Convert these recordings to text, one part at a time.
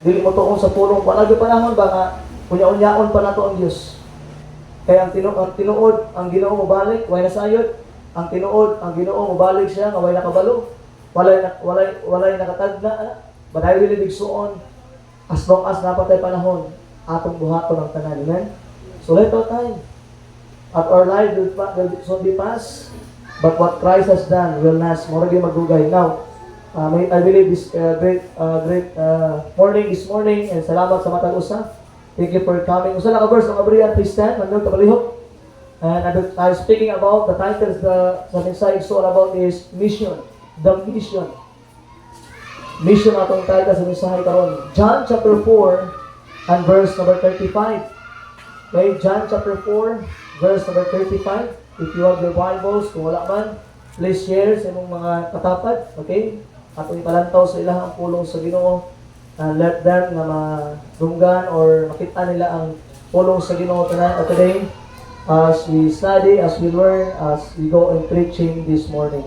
Dili mo tuon sa pulong palagi panahon ba nga unya-unyaon pa nato ang Dios. Kaya ang tinuod ang Ginoo mo balik, way nasayod. Ang tinuod ang Ginoo mo balik siya nga way nakabalo. Walay nakatagna. But I really big suon as long as napatay panahon atong buhaton ang tanan. Amen. So let our time at our life will soon be past, but what Christ has done will last. Moragi magdugay. Now, I believe this great morning this morning, and salamat sa matag usa. Thank you for coming. Usa lang ka verse ang abrihan, please stand. Manong kabalihok. And I'm speaking about the titles sa mensahe so about is mission. The mission. Mission atong title sa mensahe karon. John chapter 4 and verse number 35. Okay, John chapter 4, verse number 35. If you have your Bibles, kung wala man, please share sa imong mga katapat. Okay? Atong ipalantaw sa ilahang pulong sa Ginoo. Let them na madunggan or makita nila ang pulong sa Ginoo today as we study, as we learn, as we go in preaching this morning.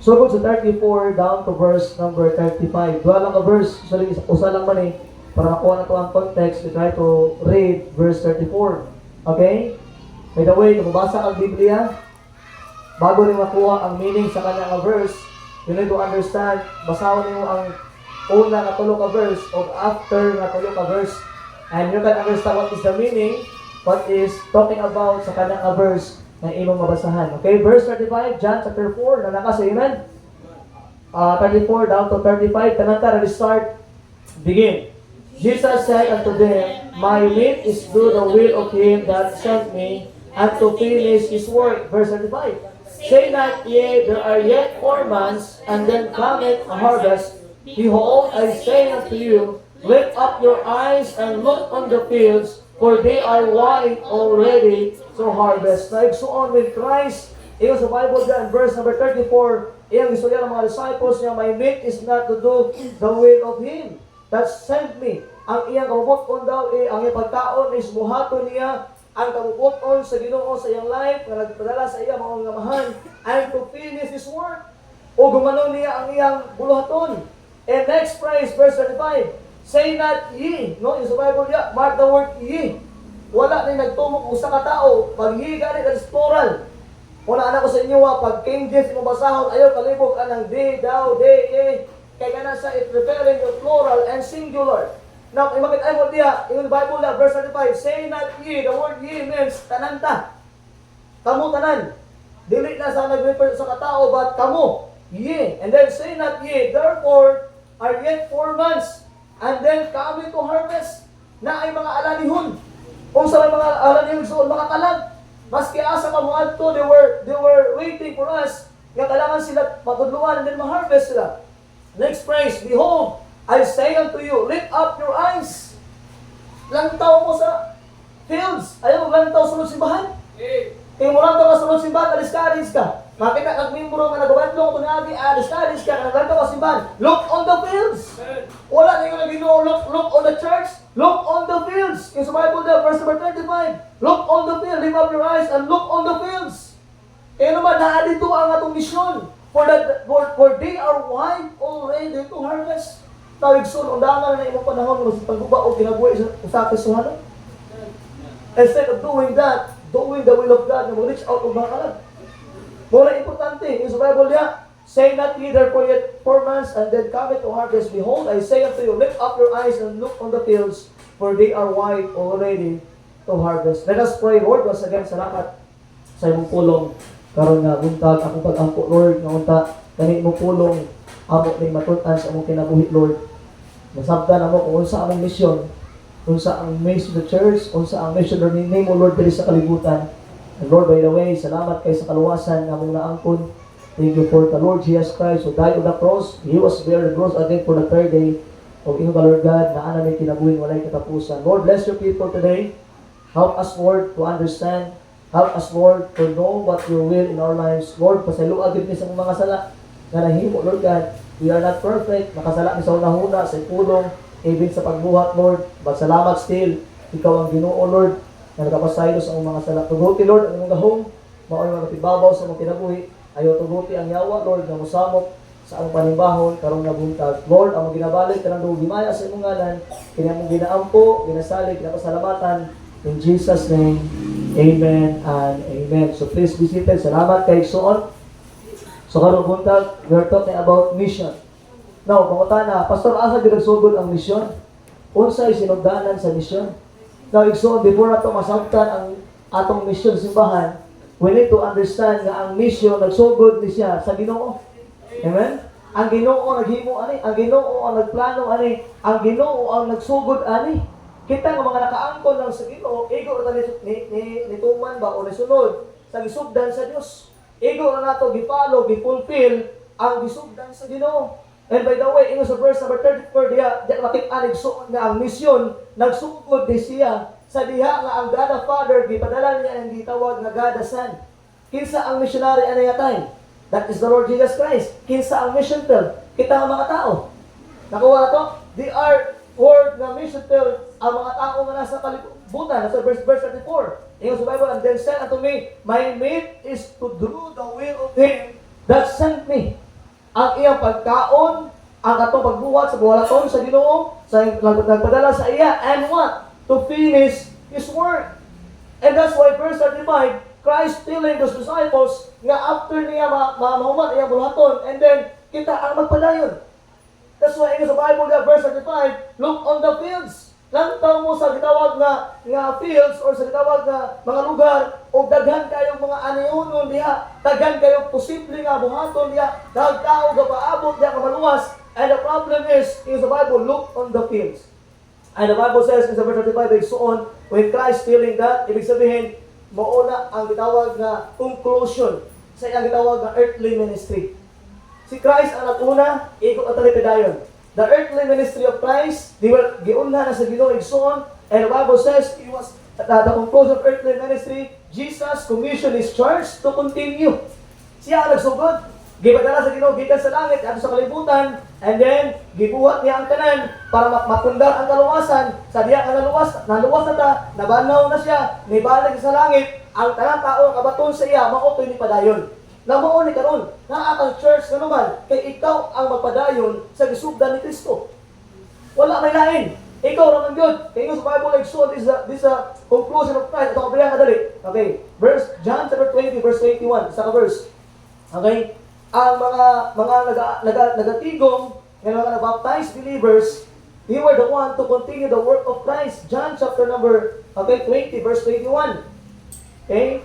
So go to 34 down to verse number 35. Dua lang ka verse, usa lang man para makuha na ito ang context. We try to read verse 34. Okay? By the way, kung mabasa ang Biblia, bago rin makuha ang meaning sa kanyang verse, you need to understand, basahon niyo ang una na tulo ka verse o after na tulo ka verse, and you can understand what is the meaning, what is talking about sa kanyang verse na imong mabasahan. Okay? Verse 35, John chapter 4, nanaka sa amen? 34 down to 35, tananta, ready start, begin. Jesus said unto them, My meat is to do the will of him that sent me, and to finish his work. Verse 35. Say not ye, there are yet 4 months, and then cometh a harvest. Behold, I say unto you, lift up your eyes and look on the fields, for they are white already to harvest. Naigsuon with Christ. Iyo sa Bible dyan, verse number 34, iyang istorya ng mga disciples niya, my meat is not to do the will of him that sent me. Ang iyang kabubuton daw, ang iyang pagkaon is buhaton niya ang kabubuton sa Ginoo sa iyang life, na nagpadala sa iyang mga ngamahan, and to finish his work. O gumanon niya ang iyang buluhaton. And next phrase, verse 35, say not ye, no? Yung sa Bible niya, mark the word ye. Wala na nagtumok usa ka tao, pag ye gani ka plural. Una anak ko sa inyo, pag King James mo basahon, ayaw kalibog anang they, thou, they, ye. Kaya ganun sa it referring to plural and singular. Now, imakit ay mo diya, in the Bible na, verse 35, say not ye, the word ye means tananta. Kamu tanan. Dili na sa nag-refer sa katao, but kamu, ye. And then say not ye, therefore, are yet 4 months, and then coming to harvest, na ay mga alanihon. Kung sa mga alanihon suon, makakalag. Maski asa ka mo adto, they were waiting for us, nga kailangan sila pagudluan, and then ma-harvest sila. Next phrase, behold, I say unto you, lift up your eyes. Lantaw mo sa fields. Ayaw lantaw sa simbahan. Kaya mo lantaw ka sa simbahan, discourage ka. Makita kag-membro nga nagabandlong kung nagi, discourage ka, lantaw ka sa simbahan. Look on the fields. Wala na yung nagino, look on the church. Look on the fields. In sa Bible there, verse number 35. Look on the field, lift up your eyes, and look on the fields. Kaya naman, naadito ang atong mission. For they are white already to harvest. Tawigsun, undangan na imong panahon mo sa pagbuba o kinabuhi sa kasuhanan. Instead of doing that, doing the will of God, na mag-reach out of mga kalag. Muna importante, yung sa Bible niya, say not ye therefore yet 4 months, and then cometh to harvest. Behold, I say unto you, lift up your eyes and look on the fields, for they are white already to harvest. Let us pray. Lord, once again, salamat sa imong pulong. Karon nga buntag akong pag-ampo, Lord, nga unta kani mo pulong amo ning matutan sa among kinabuhi, Lord. Masabtan amo kung unsa among mission, unsa ang mission of the church, unsa ang mission ng name mo, Lord, diri sa kalibutan. And Lord, by the way, salamat kay sa kaluwasan nga among naangkon. Thank you for the Lord Jesus Christ who died on the cross. He was buried and rose again for the 3rd day. O iyong Lord God, na ana may kinabuhi walay katapusan. Lord, bless your people today. Help us, Lord, to understand. Help us, Lord, to know what your will in our lives. Lord, pasaluag din sa mga sala nga nahimo, Lord God. We are not perfect. Nakasala ni sa unahuna, sa pulong, even sa pagbuhat, Lord. But salamat still, ikaw ang Ginoo, Lord, na nagapasaylo sa mga sala. Tuguti, Lord, ang imong gahom, mao'y mga tibabaw sa mga kinabuhi. Ayaw tuguti ang yawa, Lord, na musamok sa among panimbahon karong nabuntag. Lord, ang ginabalik kanang dugo gimaya sa imong ngalan, kini among ginaampo, ginasalig, ginapasalamatan in Jesus name. Amen and amen. So please be seated. Salamat kay Igsoon. So karong buntag, we are talking about mission. Now, pangutana, Pastor, asa gyud nagsugod ang mission? Unsay sinugdanan sa mission? Now, Igsoon, before nato masabtan ang atong mission simbahan, we need to understand nga ang mission nagsugod ni siya sa Ginoo. Amen? Ang Ginoo naghimo ani, ang Ginoo ang nagplano ani, ang Ginoo ang nagsugod ani. Kita nga mga nakaangkon lang sa Ginoo, igo ra ni tuman ba o nisunod sa gisugdan sa Dios. Igo ra nato gipalo, gifulfill ang gisugdan sa Ginoo. And by the way, ingon sa verse number 34 diha, makit-anig suon nga ang misyon nagsugod di siya sa diha nga ang God the Father gipadala niya ang gitawag nga God the Son. Kinsa ang missionary ani nga time? That is the Lord Jesus Christ. Kinsa ang mission field? Kita ang mga tao. Nakuha to? They are word na mission field ang mga tao nga nasa kalibutan. Nasa verse 34. Ingon sa Bible, and then said unto me, my meat is to do the will of Him that sent me. Ang iyang pagkaon, ang atong pagbuhat sa buhalaton sa Ginoo, sa nagpadala sa iya, and what? To finish His work. And that's why verse 35, Christ telling those disciples nga after niya mahuman iyang buhaton, and then kita ang magpadayon. That's why in the Bible there, verse 35, look on the fields. Lantaw mo sa gitawag nga fields or sa gitawag nga mga lugar o daghan kayong mga aniunon diha, daghan kayong posible nga buhaton diha, dahil tao ga paabot diha ka maluwas. And the problem is, in the Bible, look on the fields. And the Bible says in verse 35, so on, when Christ telling that, ibig sabihin, mauna ang gitawag na conclusion sa iyang gitawag na earthly ministry. Si Christ ang nag-una, ikot at talipidayon. The earthly ministry of Christ, di ba, giunna na sa Ginoo Igsoon, and the Bible says, it was at the conclusion of earthly ministry, Jesus commissioned His church to continue. Siya ang nagsugod. Gipadala sa Ginoo gikan sa langit ato sa kalibutan, and then gibuhat niya ang tanan para mapundar ang kaluwasan. Sa diha nga naluwas na ta, nabanaw na siya, nibalik sa langit, ang tanang tao nga baton sa iya mao ni padayon. Namao ni karon, naa kang church nga naman kay ikaw ang magpadayon sa gisugdan ni Kristo. Wala may lain. Ikaw ra man gyud. Kay sa Bible like so this conclusion of Christ. Ito kabilang kadali. Okay. John chapter 20 verse 21 sa verse. Okay? Ang mga nagatigom, ng mga nabaptized believers, they were the one to continue the work of Christ. John chapter number 20 verse 21. Okay?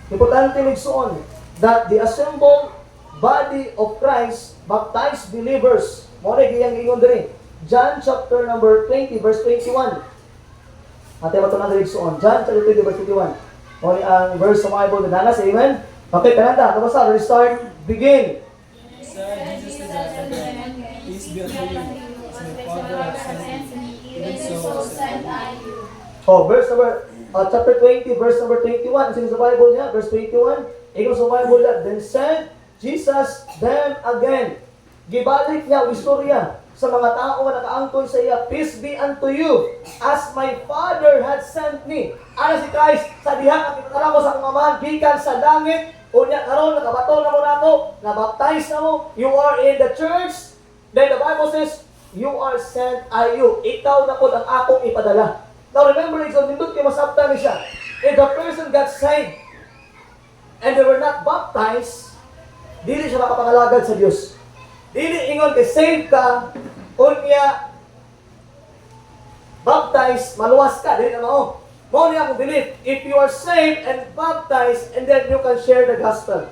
Importante nigsuon that the assembled body of Christ, baptized believers, mo na giyang ingon diri. John chapter number 20 verse 21. Ate matunan diri nigsuon. John chapter 20 verse 21. Mo ni ang verse sa Bible na nanas, amen. Okay, kananda, kabasa, restart, begin. Said Jesus to them, peace be unto you, as my Father has sent me, even so send I you. Oh, chapter 20, verse number 21. Sino sa Bible niya? Verse 21. Ikaw sa Bible niya. Then said Jesus them again. Gibalik niya, istorya sa mga tao na nakaangkon sa iya, peace be unto you, as my Father had sent me. Ano si Christ? Sa diha, kapitala ko sa mga mahal, gikan sa langit, unya karon nakabato na mo nako, nabaptize na mo, you are in the church. Then the Bible says, you are sent I you. Ikaw na po ang akong ipadala. Now remember, it's on nindot kay masabtan ni siya. If the person got saved and they were not baptized, dili siya makapangalagad sa Dios. Dili ingon kay saved ka, unya baptized, maluwas ka, dili na mao. Mao niya akong believe, if you are saved and baptized, and then you can share the gospel.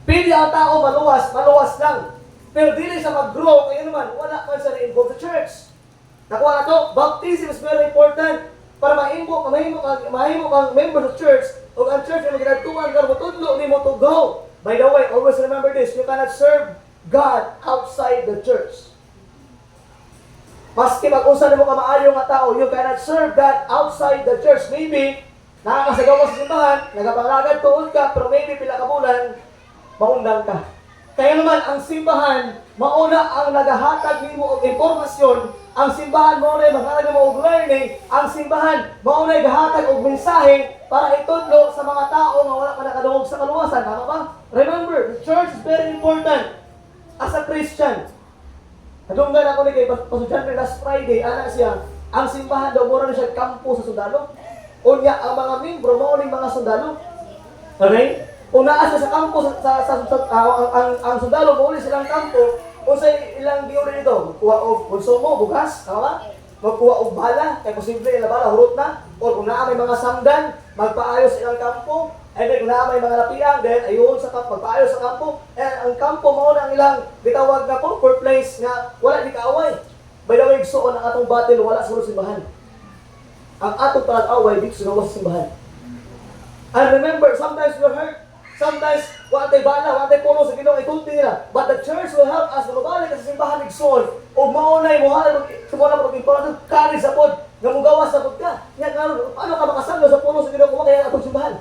Pili ang tao maluwas lang. Pero dili siya mag-grow, kaya naman, wala man siya na-involve sa church. Nakuha na to, baptism is very important para mahimo kang member of church, o ang church ay magigatuan ka, matudlo ni mo to go. By the way, always remember this, you cannot serve God outside the church. Maski mag-usan mo ka maayo nga tao, you cannot serve God outside the church. Maybe, nakakasagawa sa simbahan, nagapangagad tuon ka, pero maybe pila ka bulan, maundang ka. Kaya naman, ang simbahan, mauna ang nagahatag nimo og impormasyon, ang simbahan mauna maghatag mo og learning, ang simbahan mauna gahatag og mensahe para itudlo sa mga tao nga wala pa nakadungog sa kaluwasan. Tama ba? Remember, the church is very important. as a Christian, nadunggan ako ni kay Pastor John last Friday, ana siya, ang simbahan daw mura na siya kampo sa sundalo. Unya ang mga membro mao ning mga sundalo. Okay? Kung naa siya sa kampo ang sundalo mo silang kampo, unsay ilang giuli nito? Magkuha og konsumo, bugas, tama? Magkuha og bala, kay posible ila bala hurot na, or kung naa may mga samdan, magpaayos ilang kampo, and then kung naa may mga lapiang, then ayun sa kampo, magpaayos sa kampo, and ang kampo mao na ang ilang gitawag na comfort place nga wala di kaaway. By the way, igsuon ang atong battle wala sa simbahan. Ang atong panag-away dito sa simbahan. And remember, sometimes we're hurt. Sometimes, wala tayo bala, wala tayo puno sa Ginoo, ikunti nila. But the church will help us na mabalik sa simbahan igsoon. O maunay, muhalay, sumula mo kung kari sa pod, nga mugawas sa pod ka. Yan nga, paano ka makasanglo sa puno sa Ginoo kung kaya atong simbahan?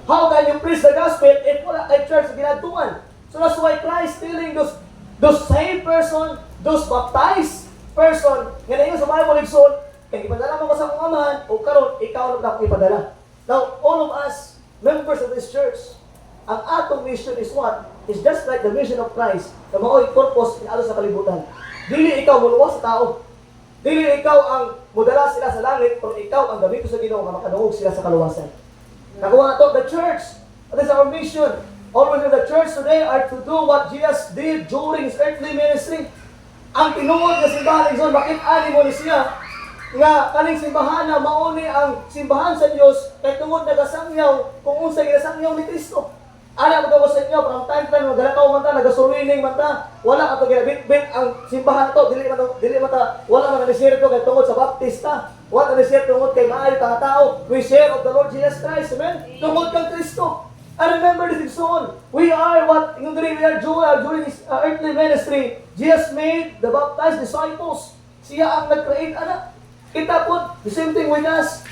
How can you preach the gospel if wala kay church sa ginatuan? So that's why Christ telling those saved person, those baptized person, nga na yun sa Bible igsoon, kaya ipadala mo ka sa kong amahan, o karon ikaw na ako ipadala. Now, all of us, members of this church, ang atong mission is what? Is just like the mission of Christ, na mao'y purpose in sa kalibutan. Dili ikaw muluwas sa tao. Dili ikaw ang mudala sila sa langit, pero ikaw ang gamito sa Ginoo nga makadungog sila sa kaluwasan. Nakuha na to, the church. That is our mission. Always in the church today are to do what Jesus did during His earthly ministry. Ang tinuod na simbahan ng Zon, bakit animo ni siya nga kaning simbahan na mauni ang simbahan sa Dios kay tungod nagasangyaw kung unsay ginasangyaw ni Kristo. Ana ko sa inyo from time to time nagalakaw man ta nagasulining man ta wala ka to ginabitbit ang simbahan to dili man ta wala man ni-share to kay tungod sa baptista wala ni-share tungod kay maayo ta tao we share of the Lord Jesus Christ amen tungod kang Kristo. And remember this song, we are what we are during His earthly ministry. Jesus made the baptized disciples. Siya ang nag-create anak. Kita po, the same thing with us.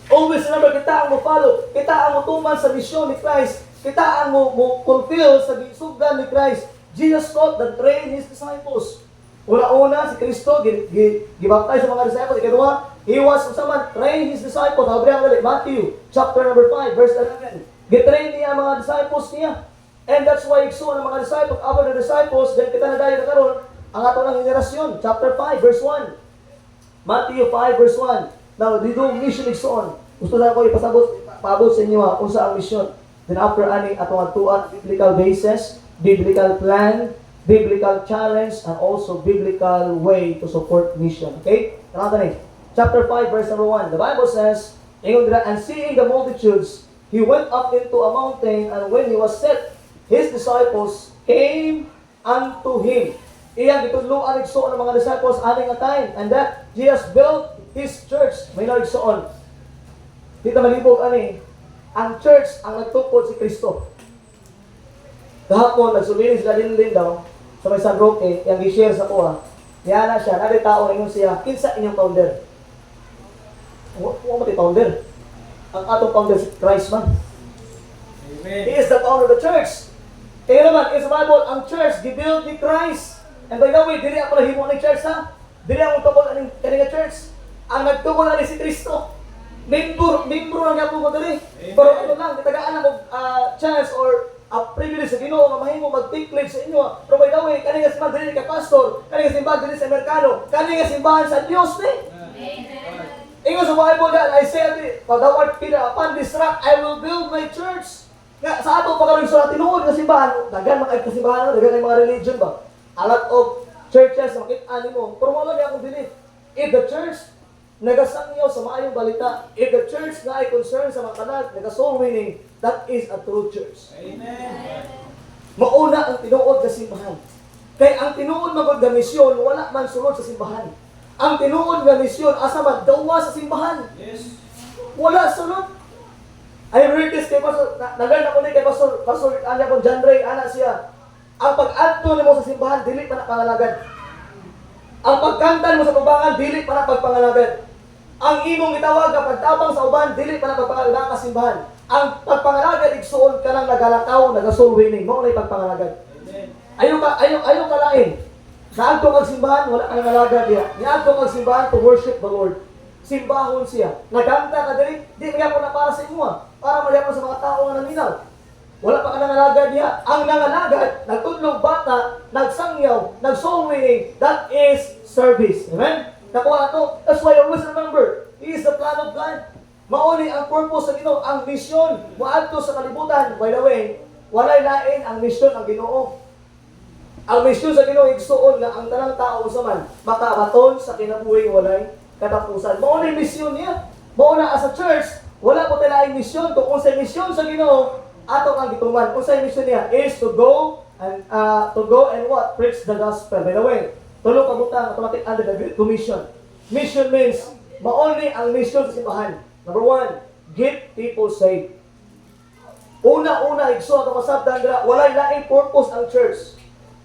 Always remember, kita ang mo-follow. Kita ang mutuman sa misyon ni Christ. Kita ang mo-fulfill sa gisugdan ni Christ. Jesus taught and trained His disciples. Una-una, si Kristo, gibaptize sa mga disciples. Ikaduha, He was someone trained His disciples. Sabi ang galit, Matthew, chapter number 5, verse 11. Gitrain niya ang mga disciples niya. And that's why igsoon ang mga disciples, after the disciples, then kita na dahil na karon ang ato ng henerasyon. Chapter 5, verse 1. Matthew 5 verse 1. Now, dito mission igsoon. Gusto na ko ipabot sa inyo kung sa ang mission. Then after ani atong atuan biblical basis, biblical plan, biblical challenge, and also biblical way to support mission. Okay? Kanata ni. Chapter 5 verse number 1. The Bible says, and seeing the multitudes, He went up into a mountain, and when He was set, His disciples came unto Him. Iyang gitudloan igsoon ng mga disciples aning nga time, and that Jesus built His church. May igsoon. Dito malibog ani, ang church ang nagtukod si Kristo. Kahapon nagsumili sila din daw sa may San Roque, yang gi-share sa kuha. Yan na siya, nadi tao ingon siya, kinsa inyong founder? Wa mo founder. Ang atong founder si Christ man. Amen. He is the founder of the church. Kaya naman, in the Bible, ang church gibuild ni Christ. And by the way, dili ako nahimo ng church ha. Dili ako tukol aning kaninga church. Ang nagtukol ani si Kristo. Membro lang gyapon ko diri. Pero ano lang, gitagaan ako chance or a privilege sa Ginoo nga mahimo mag-take lead sa inyo. Pero by the way, kaninga simbahan dili ka pastor, kaninga simbahan dili sa merkado, kaninga simbahan sa Dios ni. Amen. Ingon sa Bible that I say, pagawat Peter, upon this rock I will build my church. Nga sa ato pagkaroon sa tinuod nga simbahan, dagan mga simbahan, dagan mga religion ba? A lot of churches, makita nimo. Pero wala niya akong belief. If the church nagasangyaw sa maayong balita, if the church na ay concerned sa mga kanal, naga-soul winning, that is a true church. Amen. Mauna ang tinuod sa simbahan. Kaya ang tinuod magod nga misyon, wala man sulod sa simbahan. Ang tinuod nga misyon, asa man dawa sa simbahan. Yes. Wala sulod. I heard this kay Pastor, naganda ko ni kay Pastor Anya kong John Ray, ana siya. Ang pag-adto nimo sa simbahan, dili pa na pangalagad. Ang pagkanta mo sa tubangan, dili pa na pagpangalagad. Ang imong gitawag nga pagtabang sa uban, dili pa na pagpangalagad ka simbahan. Ang pagpangalagad igsuon ka lang nagalakaw, naga-soul winning, mo na pagpangalagad. Ayaw ka lain. Naadto kag simbahan, wala kang nalagad diha. Naadto kag simbahan to worship the Lord. Simbahon siya. Naganta ka diri, di nagyapon na para sa imo, para magyapon sa mga tao nga naminaw. Wala pa ka nangalagad niya. Ang nangalagad, nagtudlong bata, nagsangyaw, nag-soul winning, that is service. Amen? Nakuha na to. That's why always remember, He is the plan of God. Mauni ang purpose sa Ginoo, ang mission, muadto sa kalibutan. By the way, walay lain ang mission ang Ginoo. Ang mission sa Ginoo igsuon nga ang tanang tao sa man makabaton sa kinabuhing walay katapusan. Mao na mission niya. Mao na as a church, wala po tayo mission kung unsay mission sa Ginoo ato ang gituman. Unsay mission niya is to go and what? Preach the gospel. By the way, tulo ka butang automatic under the commission. Mission means mao ni ang mission sa simbahan. Number 1, get people saved. Una-una igsuon ang masabdan dira, walay laing purpose ang church.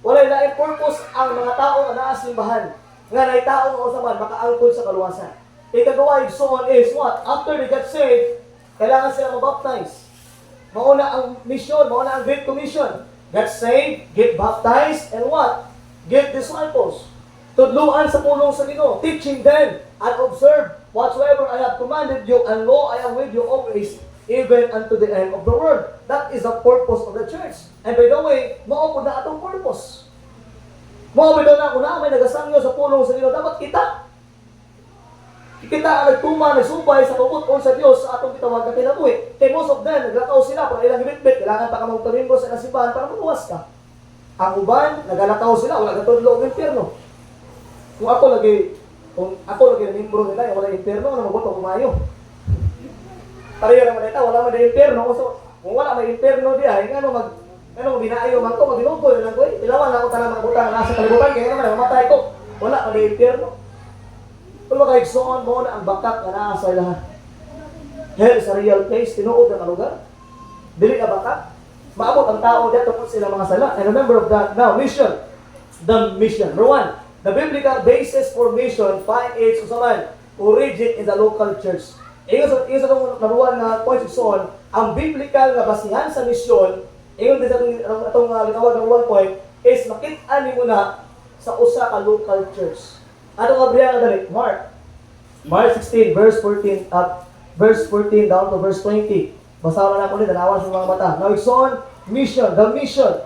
Walay laing purpose ang mga tao nga naa sa simbahan. Nga nay tao nga usaman makaangkon sa kaluwasan. Ikagawa igsoon is what? After they get saved, kailangan sila mabaptize. Mauna ang mission, mauna ang Great Commission. Get saved, get baptized, and what? Get disciples. Tudluan sa pulong sa Ginoo, teaching them and observe whatsoever I have commanded you, and lo, I am with you always, even unto the end of the world. That is the purpose of the church. And by the way, mao po na atong purpose. Mao ba na kung may nagasangyo sa pulong sa Ginoo, dapat kita ang nagtuma, nagsumpay sa pabuton sa Dios sa atong gitawag na kinabuhi. Kay most of them, naglakaw sila para ilang ibitbit, kailangan pa ka magtalimbo sa nasibahan para maluwas ka. Ang uban, nagalakaw sila, wala katulog ng impyerno. Kung ako lagi ng membro nila, wala impyerno, ano mabuto kumayo. Pareho naman ito, wala man na impyerno. Kung wala may impyerno diya, ano binaayo man ko, maginugol lang ko eh. Ilawan lang ako talang mga butang nasa kalibutan, kaya naman, mamatay ko. Wala man na impyerno. Kung makaigsoon mo na ang bakak na naasa lahat. Hell is a real place, tinuod na lugar. Dili na bakak. Maabot ang tao dito kung sila mga sala. And remember of that. Now, mission. The mission. Number 1, the biblical basis for mission, find its origin in the local church. Ingon sa itong number 1 na point igsoon, ang biblical na basihan sa mission, ingon din sa itong ginawag number 1 point, is makita ni mo na sa usa ka local church. Ato nga briya nga dali, Mark 16, verse 14 down to verse 20. Basahan na ko ni danawan sa mga mata. Now igsoon, mission, the mission.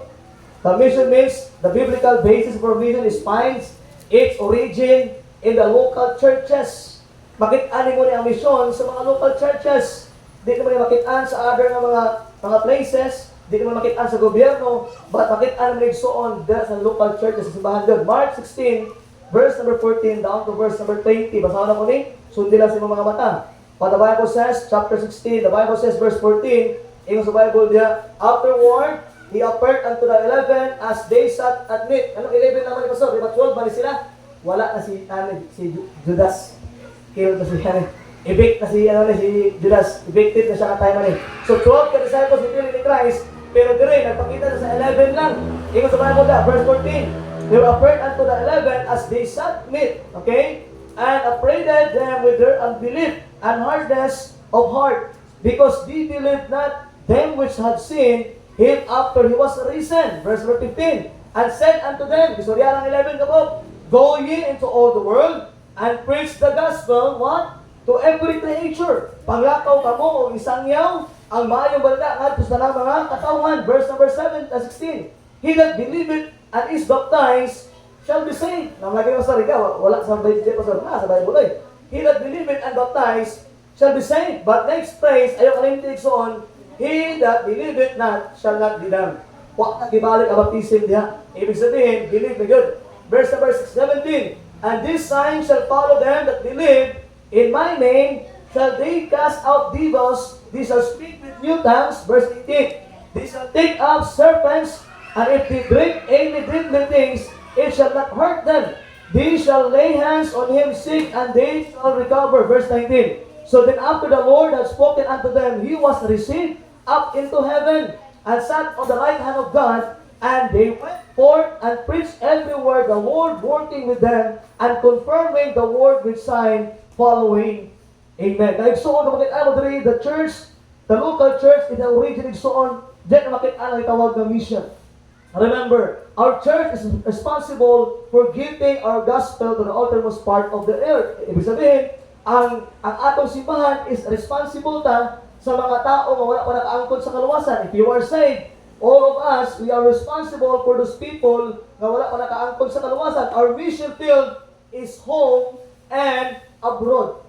The mission means the biblical basis for mission is finds its origin in the local churches. Makita mo ni ang mission sa mga local churches. Di naman makitaan sa other mga places. Di naman makitaan sa gobyerno. But makita naman igsoon sa local churches sa simbahan doon. Mark 16, verse number 14 down to verse number 20. Basahan na ko ni. Sundin lang sa mga mata. What the Bible says, chapter 16, the Bible says, verse 14, ingon sa Bible diya, afterward, he appeared unto the 11 as they sat at meat. Anong 11 naman ni Pastor? Di ba 12 ba ni sila? Wala na si Judas. Killed na si evict na si Judas. Evicted na siya ka time ni. So 12 ka disciples ni Christ, pero dire nagpakita na sa 11 lang. Ingon sa Bible diya, verse 14, they appeared unto the 11 as they sat meat. Okay? And upbraided them with their unbelief and hardness of heart, because they believed not them which had seen him after he was risen. Verse 15. And said unto them, Istorya ng 11 kabog, go ye into all the world and preach the gospel, what? To every creature. Panglakaw kamo o isangyaw ang maayong balita ngadto sa mga katawhan. Verse number 16. He that believeth and is baptized shall be saved. Nang lagi mo sa riga, wala sa Bible, sa Bible eh. He that believeth and baptized shall be saved. But next phrase, ayaw kalimtig soon, he that believeth not shall not be damned. Huwag na kibalik ang baptism niya. Ibig sabihin, believe na good. Verse number 17, and this sign shall follow them that believe, in my name shall they cast out devils, they shall speak with new tongues. Verse 18, they shall take up serpents, and if they drink any deadly things, it shall not hurt them. They shall lay hands on him sick, and they shall recover. Verse 19. So then after the Lord had spoken unto them, he was received up into heaven, and sat on the right hand of God. And they went forth and preached everywhere, the Lord working with them, and confirming the word with sign following. Amen. Dahil soon, the church, the local church, in the origin, soon, diyan na makita ang itawag na mission. Remember, our church is responsible for giving our gospel to the uttermost part of the earth. Ibig sabihin, ang atong simbahan is responsible ta sa mga tao nga wala pa nakaangkon sa kaluwasan. If you are saved, all of us, we are responsible for those people na wala pa nakaangkon sa kaluwasan. Our mission field is home and abroad.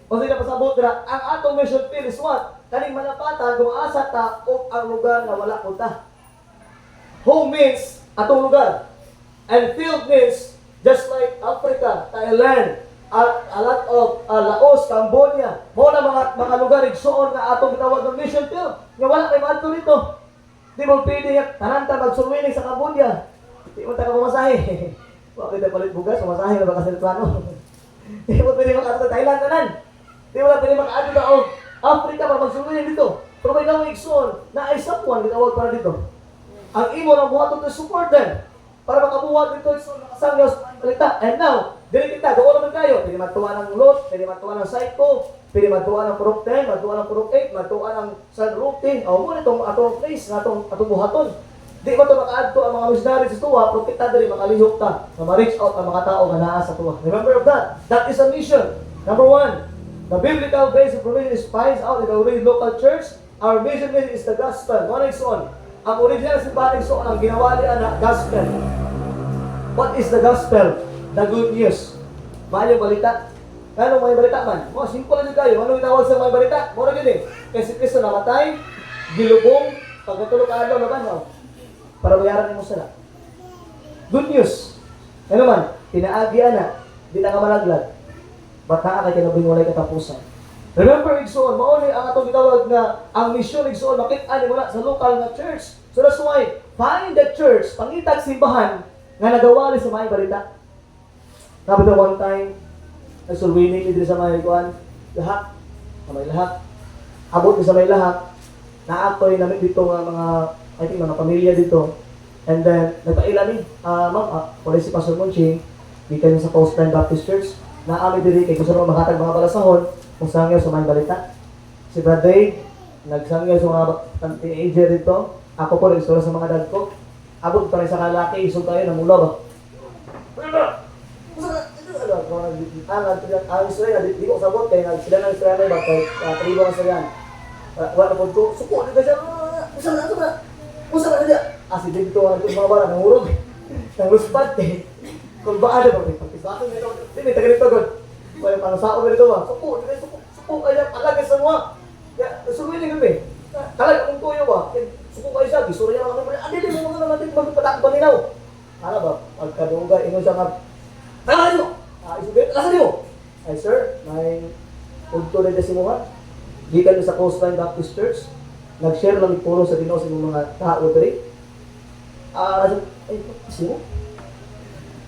O sige na pasabot na, ang atong mission field is what? Kaning manapatan kung asa ta o ang lugar na wala punta. Home means atong lugar. And field means just like Africa, Thailand, a lot of Laos, Cambodia, mo na mga lugar igsoon na atong gitawag ng mission field. Nga wala kay madto dito. Di mo pwede tananta magsulwinig sa Cambodia. Di mo taka pumasahe. Wa kita palit bugas, pumasahe na baka sa plano. Di mo pwede makaadto sa Thailand tanan. Di mo pwede makaadto sa Africa para magsulwinig dito. Pero may gawing igsoon na ay someone gitawag para dito. Ang imo lang buhaton to support them para makabuhat dito sa nakasangyo sa balita. And now, dili kita, doon naman kayo. Pwede matuwa ng Lot, pwede matuwa ng Psycho, pwede matuwa ng Purok 10, matuwa ng Purok 8, matuwa ng San Routine. O mo itong atong place, atong buhaton. Di ba ito makaadto ang mga missionaries sa tuwa, pero kita dali makalihok ta, na ma-reach out ang mga tao na naa sa tuwa. Remember of that. That is a mission. Number 1, the biblical base of provision is finds out in the local church. Our mission is the gospel. One is on. Ang original simbahan is on, ang ginawali na gospel. What is the gospel? The good news. Mahal yung balita. Ano may balita man? Mo, simple lang kayo. Ano itawag sa may balita? Mura yun eh. Kasi Kristo namatay, gilubong, pagkatulog ka daw naman, no? Para bayaran mo sila. Good news. Ano man, pinaagian na, di na ka malaglag. Bata ka kinabing walay katapusan. Remember, igsoon, mauli ang atong gitawag na ang misyon igsoon, makita mo na sa local na church. So that's why, find the church, pangitag simbahan, nga nagawali sa may balita. Sabi na one time, nagsulwinig dito sa may kuan, lahat, sa may lahat. Abot sa may lahat, na-actoy namin dito nga mga, I think mga pamilya dito. And then, nagpaila ni, wala si Pastor Monching, gikan sa Coastline Baptist Church, na-ami diri kay gusto naman makatag mga balasahon, kung sangyaw sa may balita. Si Brad Dave, nagsangyaw sa mga teenager dito. Ako po nag-istorya sa mga dad ko. Abot pa rin sa kalaki, isog tayo ng mula ba? Ang istorya, di ko sabot kaya sila ng istorya na ba? Kalibo ang istorya. Wala po ito, suko, di ka siya, usa na dia. Si Dave ito, mga bala, nangurog. Nangluspat eh. Kung ba ano ba? Pagkisakon nito, di may tagalito doon. Kaya parang sao ganito ba? Suko kaya alagay sa mga. Suluhin kami. Kalag akong tuyo ba? Suko kayo siya, gisura niya mga naman. Andili mo mga natin magpatak paninaw. Ano ba? Pagkadunga, ingon siya nga. Tangan nyo! Isugay, kasan nyo? Ay sir, may punto rin na si Muha. Gikan sa Coastline Baptist Church. Nag-share lang ipuro sa Ginoo sa mga tao diri. Ay, sino?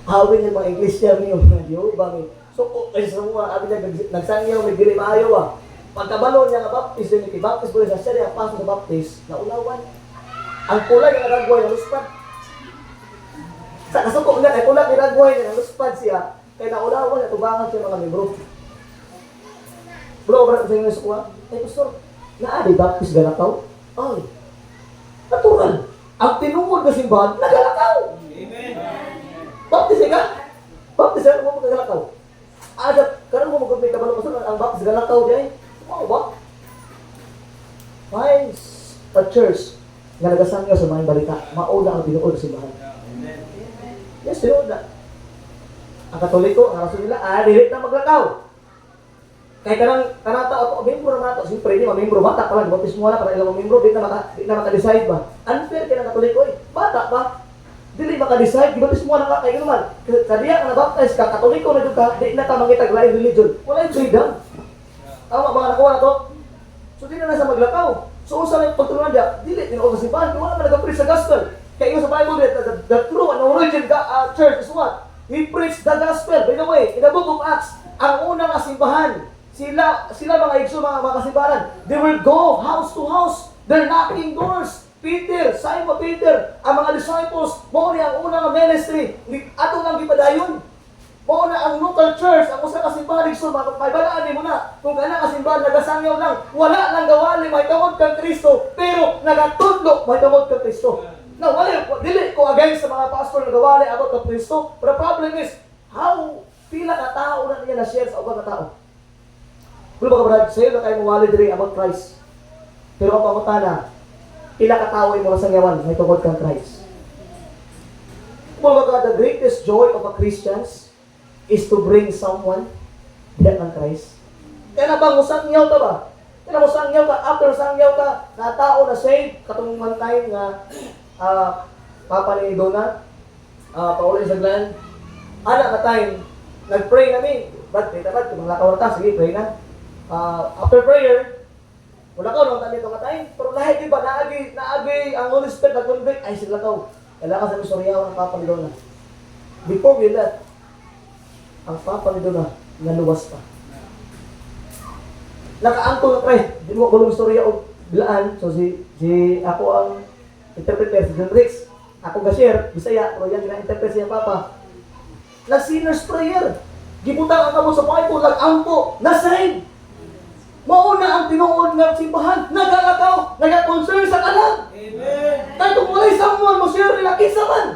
Hawin yung mga Iglesia niyo, mga Diyo, bangin. So, ay sa mga, abi niya, nagsangyaw, may dili maayo ah. Pagkabalo niya nga baptist, yung baptist po sa siya, ang paso sa baptist, naulawan. Ang kulay ng ragway, naluspad. Sa kasuko niya, ay kulay ng ragway, naluspad siya. Kaya naulawan, natubangan siya mga membro. Bro, ba sa inyo sa kuha? Ay, pastor, naadi baptist galakaw? Ay, natural. Ang tinungod na simbahan, nagalakaw. Amen. Baptist ka? Baptist ka, mo magalakaw. Karang mo magkabay kabalo pastor, ang baptist galakaw di ay. Wow ba? Find a church na nagasangyaw sa mga balita, mauna ang tinuod sa simbahan. Yes, tinuod na. Ang Katoliko, ang rason nila, dili na maglakaw. Kaya kanang tao, membro naman ito, siyempre hindi, membro, bata pa lang, baptist mo na, para ilang membro, di na maka-decide ba? Unfair kaya ng Katoliko eh, bata pa. Dili maka-decide, baptist mo na ka, kaya naman, kadiya ka na-baptize ka, Katoliko na doon ka, di na ka mangitag lain religion, wala yung freedom. Tama ba nakuha na to? So di na nasa maglakaw. So usa lang pagtulungan dia, dili tinuod sa simbahan, wala man nag-preach sa gospel. Kaya yung sa Bible the true and origin church is what? We preach the gospel. By the way, in the book of Acts, ang unang simbahan, sila mga igso, mga kasimbahan, they will go house to house. They're knocking doors. Simon Peter, ang mga disciples, mo ni ang unang ministry, ato lang gipadayon. Mo na ang local church, ang usa ka simbahan igso, maibalaan mo na. Kung kana ka simbahan nagasangyaw lang, wala nang gawali may tawag kang Kristo, pero nagatudlo may tawag kang Kristo. Now, dili ko against sa mga pastor na gawali about kang Kristo, but the problem is how pila ka tao na niya na share sa ubang ka tao. Kung ba ka brad, sa'yo na kayo mawali diri about Christ. Pero ang pangutana, pila kataway mo sa ngawan may tungkol kang Christ. Kumbaga, the greatest joy of a Christians is to bring someone diyan ng Christ. Kaya na bang musangyaw ka ba? Kaya na musangyaw ka, after musangyaw ka, na tao na saved, katong man time nga Papa ni Dona, Paulo Isaglan, anak ka time, nag-pray kami, ba't kung lakaw na ta, sige, pray na. After prayer, wala ka, nung tanito ka time, pero lahat iba, naagi ang Holy Spirit, nag-convict, ay sila ka, kailangan sa misoryawan ng Papa ni Dona. Before we left, ang Papa ni Dona, naluwas pa. Nakaangkol na Christ, di mo kulong istorya o bilaan, so si ako ang interpreter, si John Rix, ako ga-share, Bisaya, pero yan gina-interpret siya Papa. Na-sinner's prayer, gibutang ang kamot sa Bible, nag-angko, na-save. Mauna ang tinuod ng simbahan, nagalakaw, nag-concern sa kalag. Amen. Kahit kung wala'y someone mo share nila, kinsa man.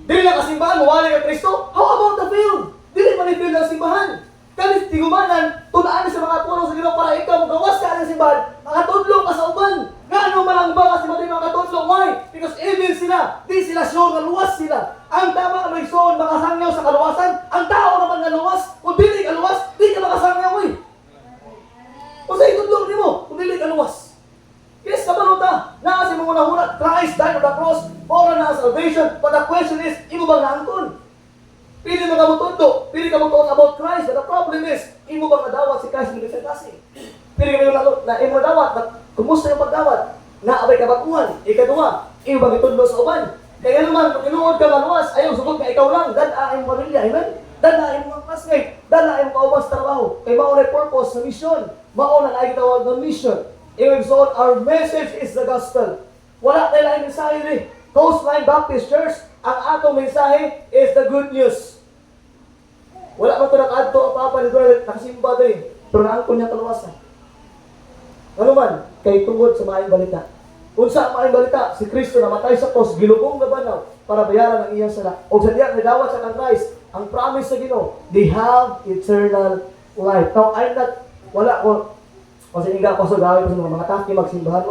Dili na kasimbahan, mawali ka Kristo. How about the field? Dili man i-field ng simbahan. Kanis tigumanan, tunaan sa mga puno sa Ginoo para ikaw magawas ka ng simbahan, makatudlo ka sa uban. Ngano man ang ba kasi mali makatudlo? Why? Because evil sila. Di sila sure na luwas sila. Ang tama na may soon makasangyaw sa kaluwasan. Ang tao naman na luwas. Kung dili ka luwas, di ka makasangyaw eh. Kung sa itudlo ni mo, kung dili ka luwas. Yes, kabaluta. Naasi mo na hunat, Christ died on the cross for our salvation. But the question is, imo bang naangkon? Pili mo ka mutundo, pili ka mutuon about Christ, but the problem is, imo bang nadawat si Christ ng kasi? Pili ka na imo nadawat, but kumusta yung pagdawat? Naabay ka baguhan, ikaduha, imo bang itundo sa uban? Kaya naman, kung inuod ka maluwas, ayaw subog ka ikaw lang, dada ang pamilya, amen? Dada ang mga classmate, dada ang kaubang sa trabaho, kay maunay purpose sa mission, mauna na itawag ng mission. Ibig sabihin, our message is the gospel. Wala tayo lang mensahe rin. Coastline Baptist Church, ang atong mensahe is the good news. Wala man ito nakadto ang Papa ni Dwell, nakasimba din. Pero naangkon niya kaluwasan. Ano man, kay tungod sa maayong balita. Unsa ang maayong balita, si Kristo namatay sa cross, gilubong na banaw para bayaran ang iyang sala. O sa diyan, nagawat sa kang Christ, ang promise sa Ginoo, they have eternal life. Now, I'm not, wala ko, kasi hindi ako sa gawin ko sa mga taki magsimbahan.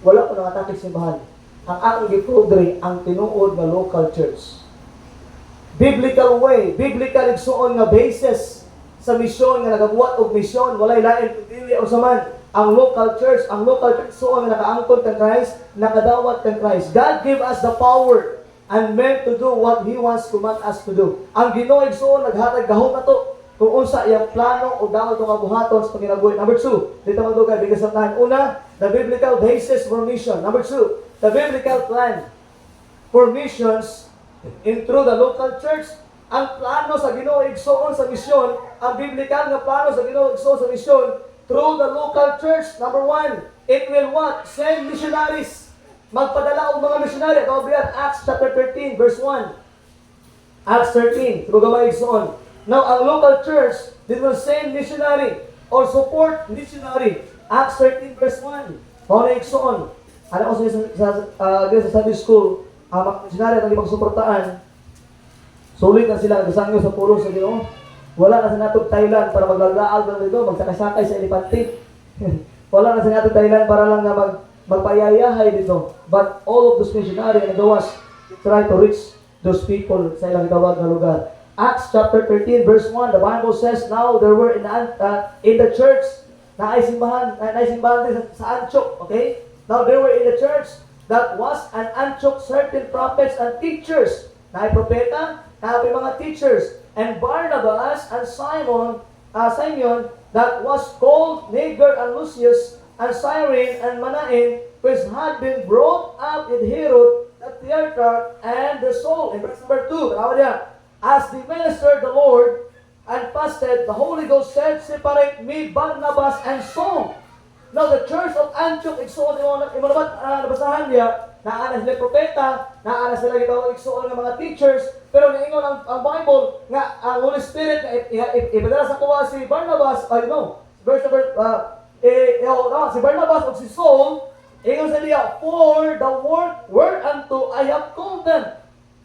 Wala ko nang atake simbahan. Ang akong giprodre, ang tinuod na local church. Biblical way, biblical igsuon nga basis sa misyon nga nagabuhat og misyon, walay lain dili o saman ang local church suon nga nakaangkon kang Christ, nakadawat kang Christ. God give us the power and meant to do what He wants command us to do. Ang Ginoo igsuon naghatag gahom nato kung unsa iyang plano o dawat nga buhaton sa panginabuhi. Number 2, dito magdugay bigas sa tanan. Una, the biblical basis for mission. Number 2, the biblical plan for missions in through the local church. Ang plano sa Ginoo igsuon sa misyon, ang biblical nga plano sa Ginoo igsuon sa misyon through the local church. Number 1, it will what? Send missionaries. Magpadala og mga missionary. Ito biyan Acts chapter 13 verse 1. Acts 13, sugamay igsuon. Now ang local church, they will send missionary or support missionary. Acts 13 verse 1. Mao na igsuon. Ano ko sa Sunday school, ang missionary ang ipagsuportaan, sulit na sila nagsangayo sa pulong sa Ginoo. Wala na sa natong Thailand para maglalaag lang dito, magsakasakay sa elepante. Wala na sa natong Thailand para lang na magpayayahay dito. But all of those missionary and gawas try to reach those people sa ilang tawag na lugar. Acts chapter 13 verse 1, the Bible says, now there were in the church, na ay simbahan din sa Antioch, okay? Now there were in the church that was an Antioch certain prophets and teachers. Na ay propeta, na ay mga teachers. And Barnabas and Simeon that was called Niger and Lucius and Cyrene and Manaen, which had been brought up in Herod, the Tetrarch, and the soul. In verse number 2, as they ministered the Lord and fasted, the Holy Ghost said, separate me, Barnabas and Saul. Now the church of Antioch, igsuon imo nabasahan niya, naana sila propeta, naana sila gitawag igsuon nga mga teachers, pero niingon ang Bible nga ang Holy Spirit ipadala sa kuha si Barnabas, verse number si Barnabas o si Saul, ingon sa niya, for the work whereunto I have called them.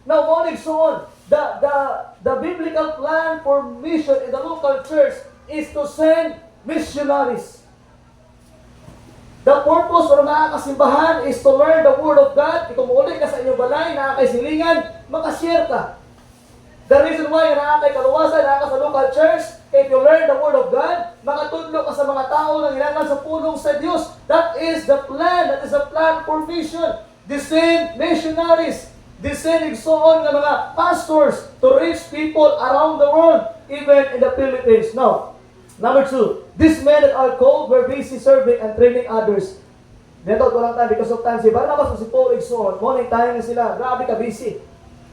Now mo igsuon, the biblical plan for mission in the local church is to send missionaries. The purpose for mga kasimbahan is to learn the Word of God. Kung muli ka sa inyong balay, nakakasilingan, makashare ka. The reason why nakakay kaluwasan, nakaka sa local church, if you learn the Word of God, makatudlo ka sa mga tao na hinangan sa pulong sa Diyos. That is the plan. That is the plan for mission. The same missionaries, the same igsoon ng mga pastors to reach people around the world, even in the Philippines. Now, number 2, these men that are called were busy serving and training others. Dito ko lang tayo because of time. Si Barnabas o si Paul igsoon, morning time na sila, grabe ka busy.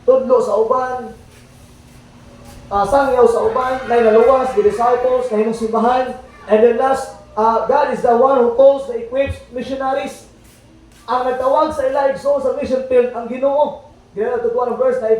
Tudlo sa uban, sangyaw sa uban, na naluwas, the disciples, na simbahan, and then last, God is the one who calls the equipped missionaries. Ang nagtawag sa ila igsoon sa mission field, ang Ginoo. Ginoo tutuan ng verse 3,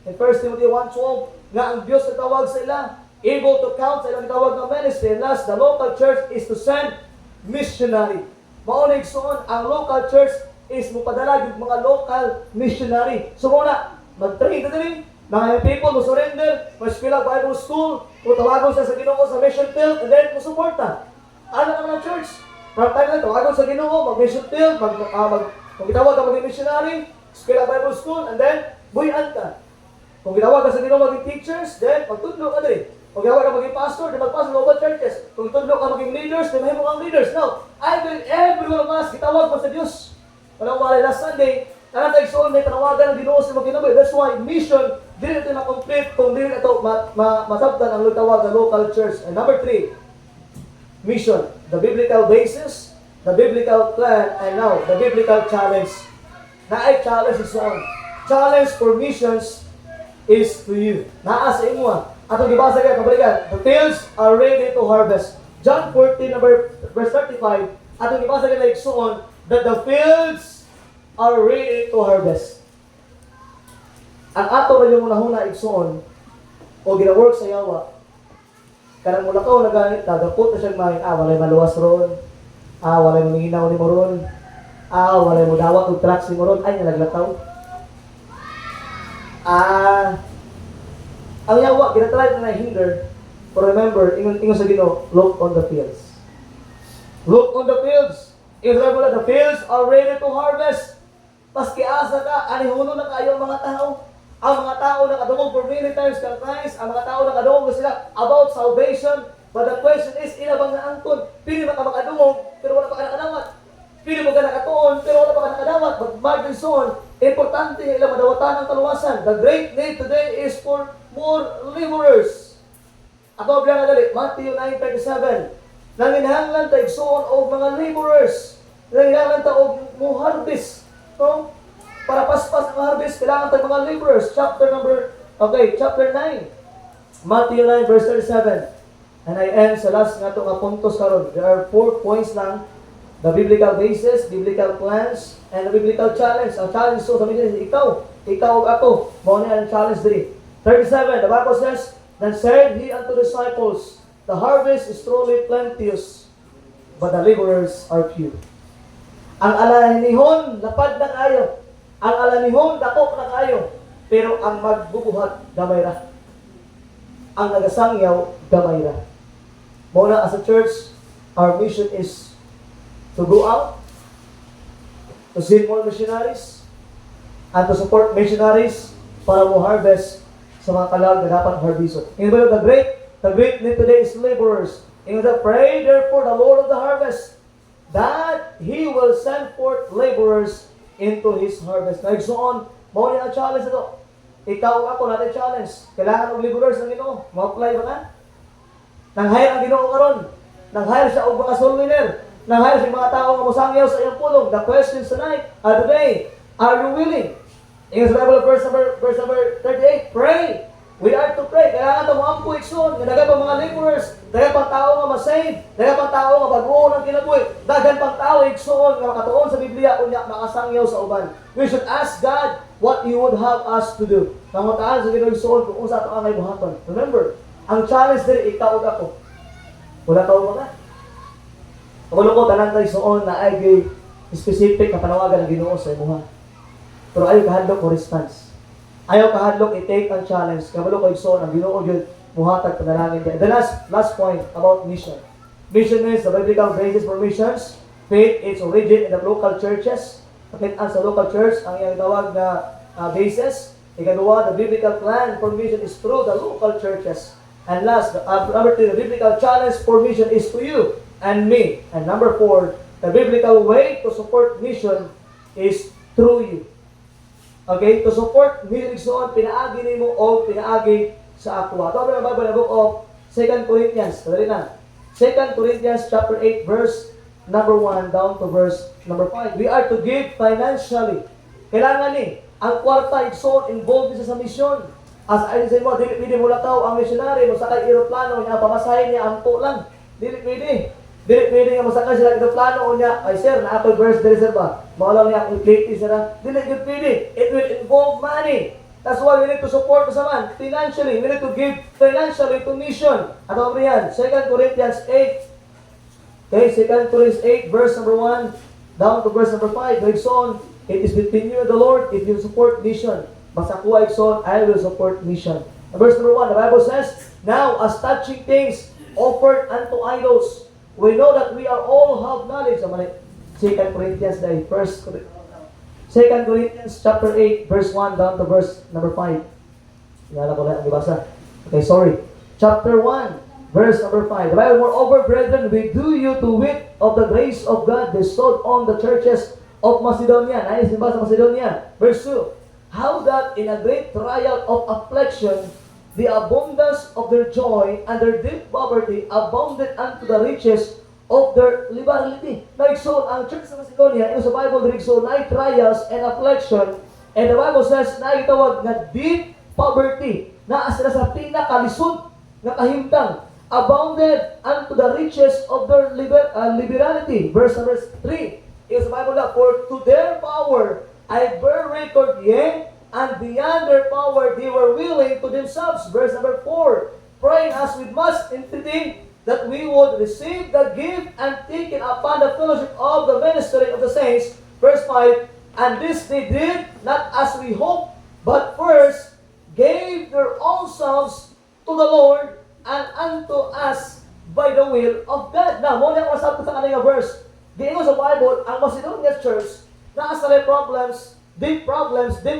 in 1 Timothy 1:12, nga ang Diyos natawag sa ila, able to count sa ilang tawag ng ministry. And last, the local church is to send missionary. Mauna igsoon, ang local church is mupadala yung mga local missionary. So muna, mag-train na din, mga people mo surrender, mag-eskwela Bible school, tawagon siya sa Ginoo sa mission field, and then musuporta. Ano naman ang church? From time na tawagon sa Ginoo, mag-mission field, kung gitawag ka maging missionary, eskwela Bible school, and then buyan ka. Kung gitawag ka sa Ginoo maging teachers, then magtudlo ka din. Kung gitawag ka maging pastor, then magpastor local churches. Kung tudlo ka maging leaders, then mahimo kang leaders. Now, I believe every one of us gitawag mo sa Diyos. Walang wala last Sunday, tayo soon may tanawagan ng Ginoo sa mga kinabuhi. That's why mission, dili ito na-complete kung dili ito masabtan ang tawag sa local church. And number 3, mission, the biblical basis, the biblical plan, and now, the biblical challenge. Na ay challenge is on. Challenge for missions is to you. Naa sa imo. Atong gibasa kay kabalikan. The fields are ready to harvest. John 14 verse 35. Atong gibasa kay igsoon that the fields are ready to harvest. Ang ato ra yung unahuna igsoon o gina-work sa yawa. Karang mula ko nagamit, nagapot na siyang mahin, walay maluwas ron, walay manginaw ni mo ron, walay mo dawat o tracks ni mo ron, ay nalaglataw. Ang yawa, ginatry na hinder, but remember, ingon sa Ginoo, look on the fields. Look on the fields. Ingon sa the fields are ready to harvest. Paski asa ka, anihuno na kayo ang mga tao. Ang mga tao nakadungog for many times kang Christ, ang mga tao nakadungog sila about salvation. But the question is, inabang na angton. Pili ba ka makadungog, pero wala pa ka nakadawat. Pili mo ka nakatuon, pero wala pa ka nakadawat. But Martin Son, importante ilang madawatan ng kaluwasan. The great need today is for more laborers. Ako bilang nadali, Matthew 9:37. Nanginahanglan tayo igsoon o mga laborers. Nanginahanglan tayo mo harvest. No? Para paspas ang harvest, kailangan tayo mga laborers. Chapter 9. Matthew 9 verse 37. And I end sa last nga itong puntos karon. There are 4 points lang. The biblical basis, biblical plans, and the biblical challenge. Ang challenge so sa mga ikaw o ako. Muna ang challenge diri. 37, the Bible says, Then said he unto the disciples, The harvest is truly plenteous, but the laborers are few. Ang alanihon, lapad na kayo. Ang alanihon, dako na kayo. Pero ang magbubuhat, gamay ra. Ang nagasangyaw, gamay ra. Muna as a church, our mission is to go out, to send more missionaries, and to support missionaries para mo harvest sa mga kalag na dapat harveston. In the great need today is laborers. In the pray therefore the Lord of the harvest that He will send forth laborers into His harvest. Naigsoon, mao ni ang challenge ito. Ikaw ako natin challenge. Kailangan og laborers ng Ginoo. Mo-apply ba ka? Nang-hire ang Ginoo karon. Nang-hire siya og mga soul winner. Nang-hire siya mga tao nga mosangyaw sa iyang pulong. The question tonight, today, are you willing? In the Bible verse number 38, pray. We are to pray. Kailangan ito mo ang puikson. Dagan pang mga laborers. Dagan pang tao nga masave. Dagan pang tao nga bagoon ang kinabuhi. Dagan pang tao ikson nga makatuon sa Biblia unya makasangyaw sa uban. We should ask God what He would have us to do. Nangutaan sa Ginoo igsoon kung unsa ato ang buhaton. Remember, ang challenge diri ikaw ug ako. Wala tawo mga. Kung ko tanan tayo igsoon na ay specific na panawagan ng Ginoo sa imuha. Pero ayo kahadlok mo response. Ayaw kahadlok i-take ang challenge. Kabalo ko igsoon ang Ginoo gyud muhatag panalangin kay. The last point about mission. Mission means the biblical basis for missions. faith its origin in the local churches. Pakitaan sa local church ang iyang tawag na basis. Ikaduwa, the biblical plan for mission is through the local churches. And last, number 3, the biblical challenge for mission is to you and me. And number 4, the biblical way to support mission is through you. Okay, to support mission igsoon, pinaagi nimo o pinaagi sa ako. Ito ang Bible book of 2 Corinthians. Dali na. 2 Corinthians chapter 8 verse number 1 down to verse number 5. We are to give financially. Kailangan ni ang kwarta igsoon involved sa mission. As I say mo, dili pwede mo lakaw ang missionary, masakay aeroplano niya, pamasahin niya ang lang. Dili pwede. Dili pwede nga masakay sila aeroplano niya, ay sir, na ako verse dili sir ba? Mawala niya ang plate sir. Dili good pwede. It will involve money. That's why we need to support sa man financially. We need to give financially to mission. Ano ba yan? 2 Corinthians 8. Okay, 2 Corinthians 8 verse number 1 down to verse number 5. Goes on, it is between you and the Lord if you support mission. Basta kuha igsoon, I will support mission. Verse number 1, the Bible says, now as touching things offered unto idols, we know that we are all have knowledge. 2 Corinthians 2 Corinthians chapter 8 verse 1 down to verse number 5. Yan ako lang ang ibasa. Okay, sorry. Chapter 1 verse number 5. The Bible, moreover, brethren, we do you to wit of the grace of God bestowed on the churches of Macedonia. Nais ba sa Macedonia? Verse 2. How that in a great trial of affliction, the abundance of their joy and their deep poverty abounded unto the riches of their liberality. Naigsoon ang church sa Macedonia, sa Bible, naigsoon na trials and affliction, and the Bible says, na itawag na deep poverty, na sila sa pinakalisod na kahimtang, abounded unto the riches of their liberality. Verse number 3, sa Bible na, for to their power I bear record, yea, and beyond their power they were willing to themselves. Verse number 4, praying us with much entreaty that we would receive the gift and take it upon the fellowship of the ministry of the saints. Verse 5, and this they did, not as we hoped, but first gave their own selves to the Lord and unto us by the will of God. Now, muna ako nasabi sa kanina verse. Giingon sa Bible, ang Macedonia Church, naasalay problems, deep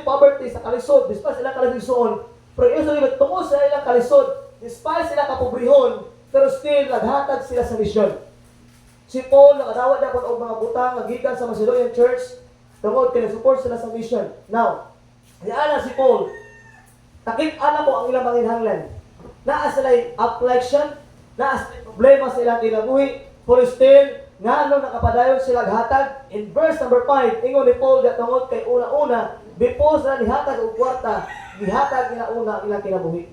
poverty sa kalisod, despite sila kalisod, pero yung sabi, tungkol sa ilang kalisod, despite sila kapobrihon, pero still, naghatag sila sa misyon. Si Paul, nakadawat na kung mga butang, nagikan sa Macedonian Church, tungkol, kinasupport sila sa mission. Now, diyan si Paul, takip-ana ko ang ilang manginhanglan. Naasalay affliction, naasalay problema sa ilang kinabuhi, pero still, nga nung nakapadayon sila hatag, in verse number 5, ingon ni Paul gatungod kay una-una, before sila nihatag og kwarta, nihatag una ilang kinabuhi.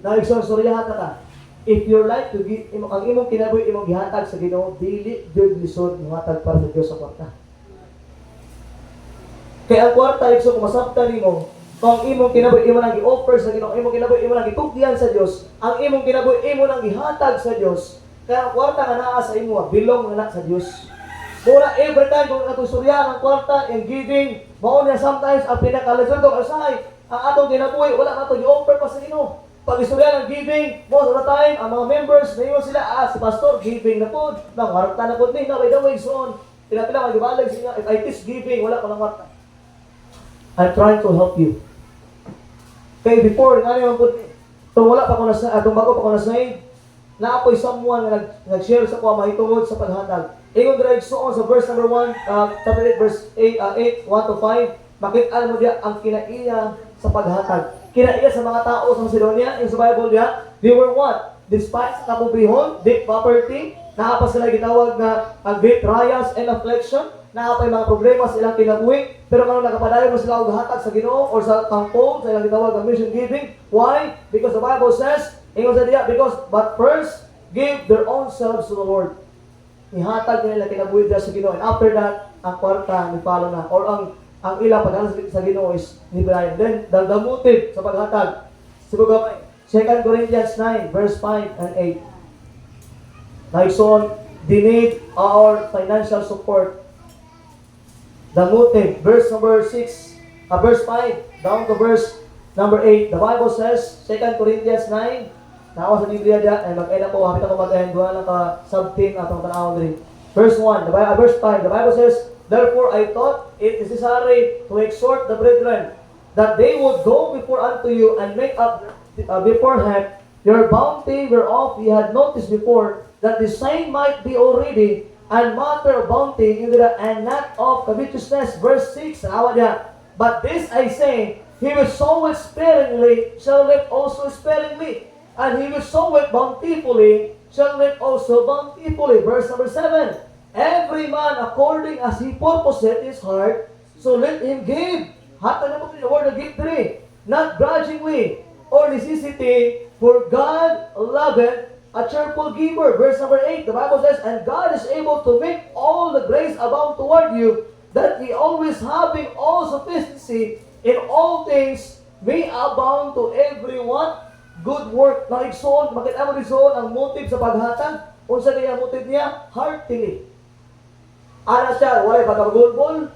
Nagsorsoryahan ta. If your life to give, ang imong kinabuhi imong gihatag sa Ginoo, dili gyud lisod nihatag para sa Dios sa kwarta. Kaya ang kwarta igso kung masabtan nimo, kung imong kinabuhi imo nang gi-offer sa Ginoo, imong kinabuhi imo nang gitugyan sa Dios, ang imong kinabuhi imo nang gihatag sa Dios. Kaya ang kwarta nga naa sa imo, bilong na sa Dios. Muna every time kung natusuryan ang kwarta and giving, mao niya sometimes ang pinakalisod kung asay, ang atong ginabuhi, wala ka ito i-offer pa sa Ginoo. Pag isuryan ang giving, most of the time, ang mga members, nayon sila, si pastor, giving na po, nang warta na po din, na by the way, so on. Pinapila, mag-ibalag siya, if I teach giving, wala ko ng warta. I'm trying to help you. Kaya before, nga naman po, itong wala pa ko na, itong bago pa ko na say, na ako'y someone na nag-share sa kuha mahitungod sa paghatag. Ingon direct so on sa verse number 1, chapter 8, verse 8, 1 to 5, makita mo diya ang kinaiya sa paghatag. Kinaiya sa mga tao sa Macedonia, yung sa Bible diya, they were what? Despite sa kapobrihon, deep poverty, naapa sila gitawag na great trials and affliction, naapa yung mga problema sa ilang kinabuhi, pero kung nakapadayon mo sila og hatag sa Ginoo or sa kampo, sa ilang gitawag na mission giving. Why? Because the Bible says, ingon sa diya, because, but first, give their own selves to the Lord. Ihatag nila kinabuhi sa Ginoo. And after that, ang kwarta, ni follow na. Or ang ilang paghalas sa Ginoo is nibrayan. Then, the motive sa paghatag. Sibugamay. 2 Corinthians 9, verse 5 and 8. Like so, they need our financial support. The motive, verse number 6, verse 5, down to verse number 8. The Bible says, 2 Corinthians 9, nakawa sa Biblia dyan, ay mag-end ako, hapit ako mag-end, doon lang ka sub-team atong tanawang rin. Verse 1, verse 5, the Bible says, therefore I thought it necessary to exhort the brethren that they would go before unto you and make up beforehand your bounty whereof ye had noticed before, that the same might be already and matter of bounty and not of covetousness. Verse 6, but this I say, he will sow it sparingly shall reap also sparingly, and he will sow it bountifully shall reap also bountifully. Verse number 7, every man according as he purposeth his heart, so let him give. Hata na po the word of give today, not grudgingly or necessity, for God loveth a cheerful giver. Verse number 8, the Bible says, and God is able to make all the grace abound toward you, that ye always having all sufficiency in all things may abound to everyone good work. Na igsoon, makita mo igsoon ang motive sa paghatag. Unsa kaya ang motive niya? Heartily. Ana siya, walay pagkabulbol.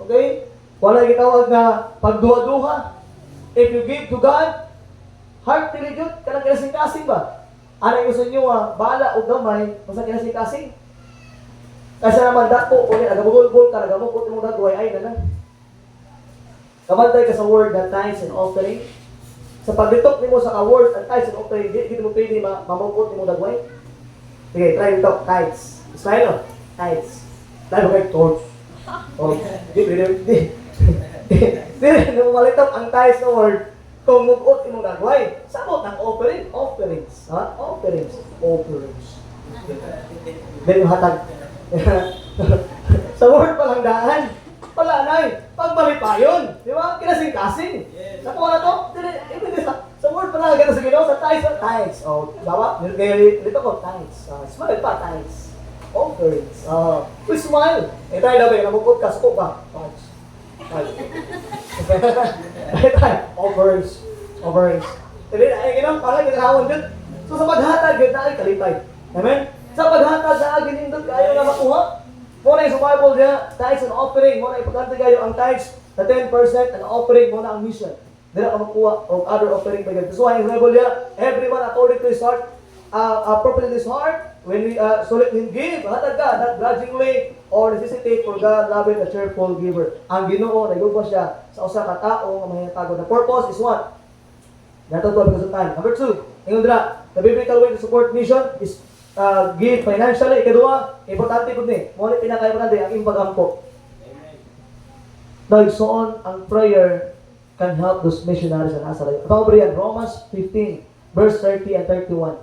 Okay? Walay gitawag na pagduha-duha. If you give to God, heartily yun, kanang kinasing-kasing ba? Ano yung gusto nyo, bala o gamay, basta kinasing-kasing. Kasi naman dako, o yan, nagabugol-bol ka, nagamukot mo dagway, ay na lang. Kamantay ka sa word na tithes and offering. Sa pagditok ni mo sa word and tithes and offering, di mo pwede mamukot ni mo dagway. Sige, try ito, tithes. Israel, tithes. Dahil mo kayo, torch. O, di mo malitap ang tithes na word. Kung mukot ni mo dagway, sabot ang offering, offerings. Ha? Offerings. Then yung hatag. Sa word palang daan. Wala na eh. Pagmalipayon. Di ba? Kinasing-kasing. Nakuha na to? Sa word pala, gano'n sa Ginoo, sa tithes. O, bawa, dito ko, tithes. Smile pa, tithes. Offerings. Please smile. Eh, tayo daw eh, namukot ka, suko ka. Tithes. Offerings. Ay, gano'n, parang ginahawon dyan. So, sa paghatag, yun na ay kalipay. Amen? Sa paghatag, sa agin nindot, kayo na makuha. Muna yung sa Bible niya, tithes and offering. Muna importante kayo ang tithes, the 10% and offering, muna ang mission. Hindi na ka makuha of other offering pa ganito. So, yung Bible niya, everyone according to his heart, appropriate his heart, when we so let him give, hatag ka, not grudgingly or necessity, for God loveth a cheerful giver. Ang Ginoo, nagugwa siya sa usa ka tao nga mahitago. The purpose is what? Nato to because of time. Number 2, ingon dira, the biblical way to support mission is give financially. Ikaduha, importante po ni, mo ni pinaka-importante ang imong pagampo. Dahil soon, ang prayer can help those missionaries na nasa layo. Ito ko yan, Romans 15, verse 30 and 31.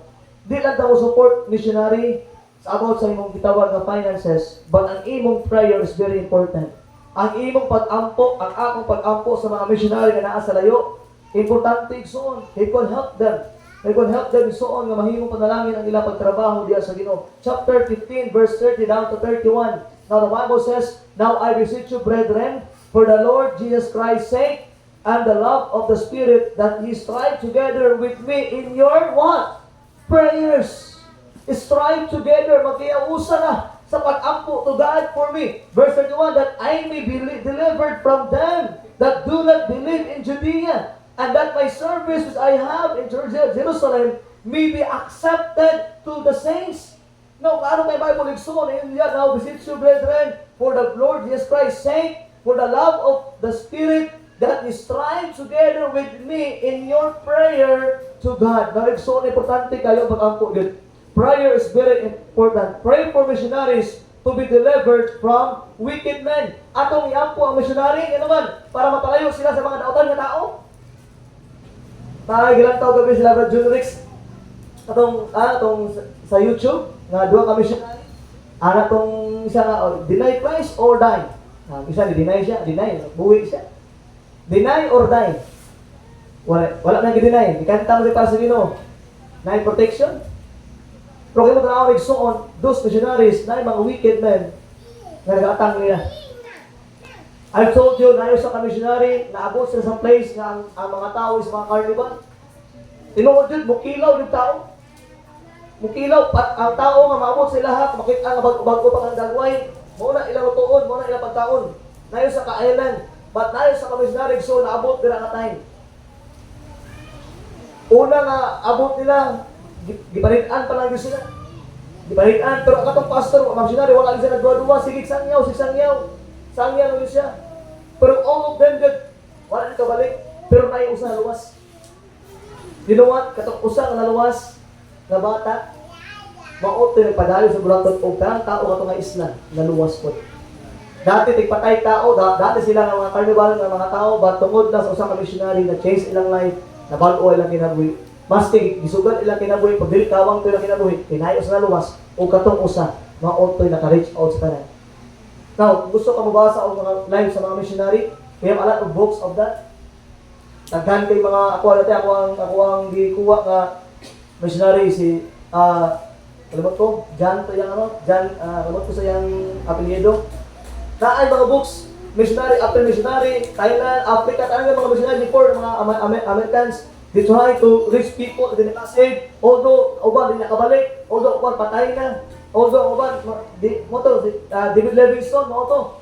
Di lang daw support missionary sa about sa imong gitawag na finances, but ang imong prayer is very important. Ang imong pag-ampo, ang akong pag-ampo sa mga missionary na nasa layo, importante soon. It will help them. It will help them soon nga mahimong panalangin ang ilang pagtrabaho diya sa Ginoo. Chapter 15, verse 30 down to 31. Now the Bible says, now I beseech you, brethren, for the Lord Jesus Christ's sake, and the love of the Spirit, that ye strive together with me in your what? Prayers. Strive together. Magkiyausa na sa pag-ampo to God for me. Verse 31, that I may be delivered from them that do not believe in Judea, and that my service which I have in Jerusalem may be accepted to the saints. Now, paano may Bible igsoon? Now, beseech you, brethren, for the Lord Jesus Christ's sake, for the love of the Spirit, that you strive together with me in your prayer to God. Now, igsoon, importante kayo pag-ampo yun. Prayer is very important. Pray for missionaries to be delivered from wicked men. Atong iampo ang missionary, yan naman, para mapalayo sila sa mga dautan na tao. Gilang tao gabi sila Brad Junrix. Atong sa YouTube, nga duha ka missionary. Atong isa nga, deny Christ or die. Isa ni deny siya, buwi siya. Deny or die. Wala nang i-deny. Ikanta mo para sa Ginoo. Na protection. Pero kaya mo tanawag igsoon, those missionaries na mga wicked men na nag-atang nila. I've told you, na sa missionary, naabot sila sa place na ang mga tao is mga carnival. Tinuod yun, mukilaw yung tao. Mukilaw, ang tao nga maabot sa lahat, makita nga bago pa kang dagway, muna ilang tuon, muna ilang pagtaon. Nayo sa ka-island, but nayo sa missionary, so naabot nila nga time. Una nga, abot nila, gipanitaan pa lang yun sila. Di balikan, pero katong pastor, mga missionary, wala siya nagduwa-duwa, sige, sangyaw. Sangyaw ulit siya. Pero all of them, good, wala na kabalik. Pero tayo usa na luwas. Dinuwat, katong usa na luwas, na bata, maot yung padali sa bulatot o karang tao katong nga isla, na luwas po. Dati tigpatay tao, dati sila nga mga carnival nga mga tao, but tungod na sa usang ka missionary na change ilang life, na bago ilang kinabuhi. Maski, gisugal ilang kinabuhi, pag dili kawang to ilang kinabuhi, kinayos na luwas, o katong usa, maot to naka-reach out sa tanan. Now, gusto ka mabasa ang mga live sa mga missionary, we have a lot of books of that. Taghan kay mga, ako ang gikuha nga missionary si, alamot ko, John alamot ko sa yung apelyido. Naay mga books, missionary after missionary, Thailand, Africa, talaga mga missionary before, mga Americans, they try to reach people, hindi nakasave, although uban hindi nakabalik, although uban patay na, although uban, David Livingstone,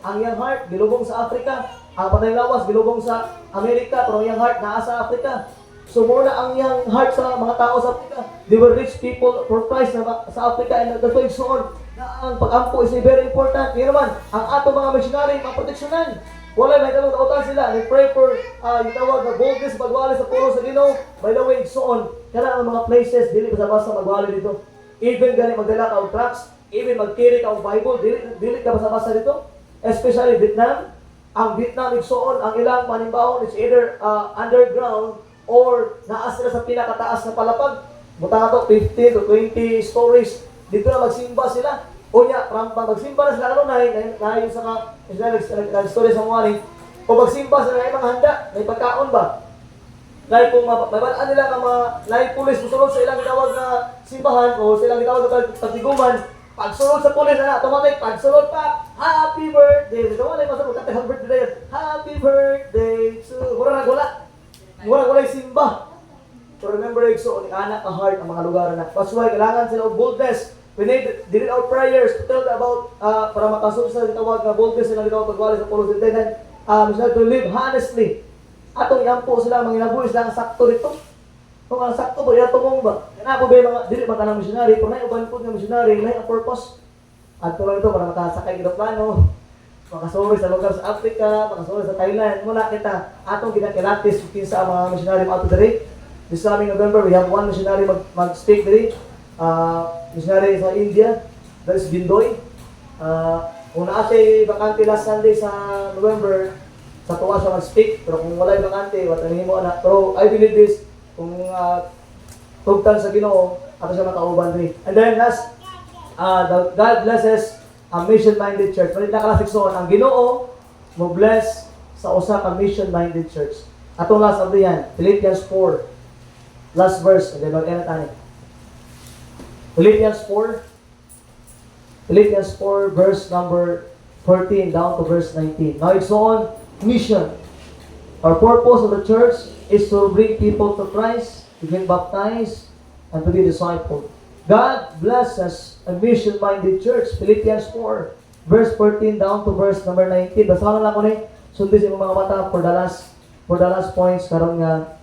ang young heart, bilubong sa Africa, ang patay lawas, bilubong sa Amerika, pero ang young heart, naa sa Africa. So muna ang young heart sa mga tao sa Africa, they will reach people for Christ na sa Africa, and that's why so on, na ang pag-ampo is very important. Ngayon naman, ang ato mga missionary, maproteksyonan. Wala may dalawang kautan sila. They pray for yung tawag na boldness, magwali sa puno sa Ginoo. By the way, so on. Kaya ang mga places, dili basta-basta magwali dito. Even gani magdala ka og tracts, even magkiri ka og Bible, dili ka basta-basta dito. Especially Vietnam. Ang Vietnam, igsoon, ang ilang manimbahon is either underground or naas sila sa pinakataas na palapag. Butang ato 15 to 20 stories. Dito na magsimba sila. O niya, magsimba na sila, ano na yung sa nag-story sa mga o magsimba sila na yung mga handa, may pagkaon ba? Dahil kung mabalaan nila ang mga lahi pulis, susunod sa ilang gitawag na simbahan o sa ilang gitawag na pagtiguman, pagsunod sa pulis na automatic, pagsunod pa, happy birthday! Ito wala yung masunod, happy birthday! Happy birthday to... Mura yung simba. So remember, so, anak ka heart ang mga lugar na. That's why, kailangan sila of boldness. We did our prayers to tell about, para makasunod sa tawag na boldness sila gitawag pagwali sa pulos. And then, to live honestly. Atong iampo sila, mga inabuhi sila ang sakto dito. Kung ang sakto ba, iyatumong ba? Yan ako ba yung mga, dili man ka ng missionary, kung naiuban po ng missionary, may ang purpose. At tulad ito, para makasakay aeroplano, makasuroy sa lugar sa Africa, makasuroy sa Thailand, mula kita, atong ginakilatis, kinsa ang mga missionary mo ato diri. This coming November, we have one missionary mag-speak diri. Missionary sa India, that is Bindoy. Kung naa siya bakante last Sunday sa November, sa tuwa siya mag-speak, pero kung wala yung bakante, watanin mo na. Pero I believe this, kung tugtan sa Ginoo, ato siya makauban rin. And then last, God blesses a mission-minded church. Malit na kalasikson, ang Ginoo mo bless sa usa ka mission-minded church. Atong last of yan, Philippians 4, last verse, and then mag-end tayo. Philippians 4, verse number 14 down to verse 19. Now it's on mission. Our purpose of the church is to bring people to Christ, to get baptized, and to be discipled. God blesses a mission-minded church. Philippians 4, verse 14 down to verse number 19. Basahan lang ko ni, sundin sa mga mata for the last points karong nga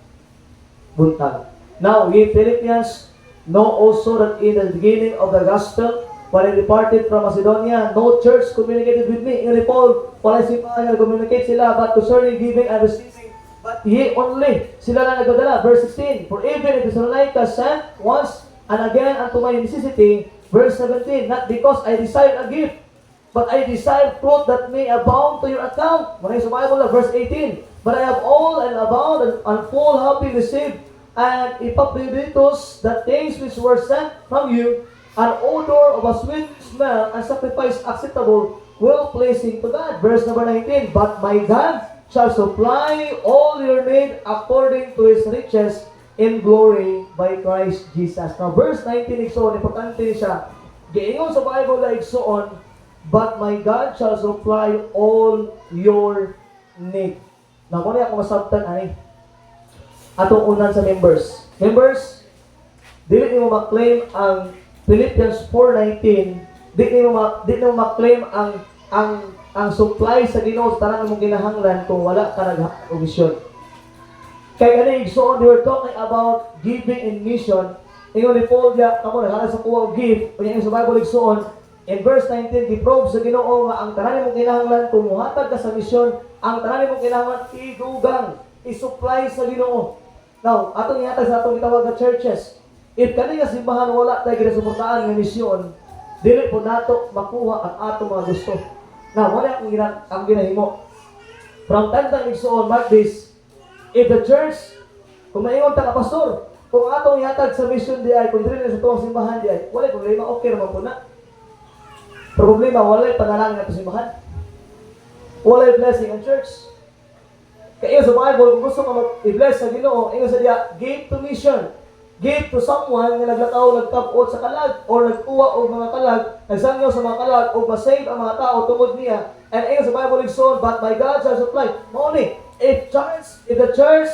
buntag. Now, we Philippians know also that in the beginning of the gospel, when I departed from Macedonia, no church communicated with me. Yung ni Paul, wala simbahan na communicate sila, but concerning giving and receiving, but ye only, sila lang nagdadala. Verse 16, for even in Thessalonica sent once and again unto my necessity. Verse 17, not because I desired a gift, but I desired fruit that may abound to your account. When I sa Bible, verse 18, but I have all and abound and full having received, and Epaphroditus, the things which were sent from you, an odor of a sweet smell and sacrifice acceptable, well-pleasing to God. Verse number 19, but my God shall supply all your need according to His riches in glory by Christ Jesus. Now, verse 19, igsoon, importante siya. Giingon sa Bible na igsoon, but my God shall supply all your need. Now, kung ako masabtan, ani? Atong unan sa members. Members, dili mo ma-claim ang Philippians 4:19, dili mo ma-claim ang supply sa Ginoo sa tanan mong ginahanglan kung wala ka nag-mission. Kaya gani igsoon, they were talking about giving in mission, ingon ni Paul diya, kamo naghala sa kuha og gift, unya sa Bible igsoon, in verse 19, giprobe sa Ginoo nga ang tanan nimong kinahanglan kung muhatag ka sa misyon, ang tanan nimong kinahanglan idugang, i-supply sa Ginoo. Now, atong ihatag sa atong gitawag nga churches. If kani nga simbahan wala tay ginasuportaan nga misyon, dili po nato makuha ang atong mga gusto. Now, wala ang ginahimo. From time to time, mark this, if the church, kung maingon ta ka pastor, kung atong ihatag sa mission di ay, kung dili na sa tuwang simbahan di ay, wala problema, okay naman po na. Problema, wala panalangin na simbahan. Wala blessing ang church. Kaya sa Bible, kung gusto ka mag-bless sa Ginoo, ingon sa diya, give to mission. Give to someone nga naglakaw, nagtapot sa kalag, or nagkuha og mga kalag, nagsangyaw sa mga kalag, o masave ang mga tao tungod niya. And ingon sa Bible, igsoon, but by God shall supply. Mauni, if the church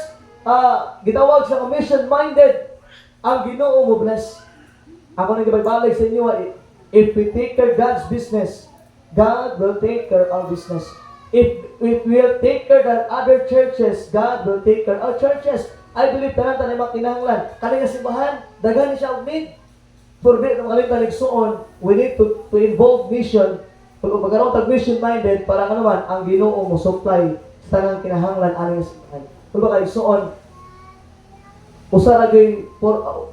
gitawag sa mission-minded, ang Ginoo mo bless. Ako nang gibagbalik sa inyo, if we take care of God's business, God will take care of our business. If we will take care of other churches, God will take care of our churches. I believe tanan tanay makinahanglan. Kani nga simbahan, daghan ni siya og need. For di na makalimutan igsuon, we need to involve mission. Kung magkaroon tag mission-minded, para nga naman, ang Ginoo mo supply sa tanang kinahanglan aning simbahan. Kung baka igsuon, usara gyud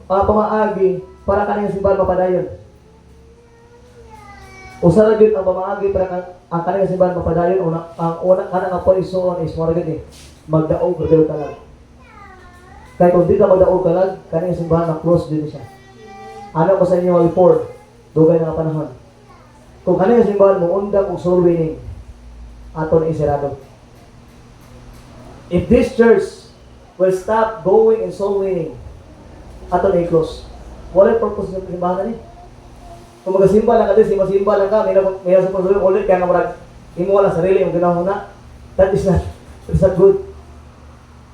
pamaagi para kaning simbahan mapadayon. Usara gyud ang pamaagi para ang kaning simbahan mapadayon. Ang una kana nga po igsuon is mura gyud magdaog gyud kalag. Kaya kung di ka magdaog kalag, kaning simbahan na close din siya. Ano ko sa inyo before, dugay na panahon. Kung kaning simbahan mo undang og soul winning, ato na isirado. If this church will stop going in soul winning, ato na i-close. Wala purpose ng simbahan ni. Kung magasimba lang ka din, simba lang ka, may nasa pagsulit ulit, kaya nga marag, imo lang sarili, yung ginawa na, that is not good.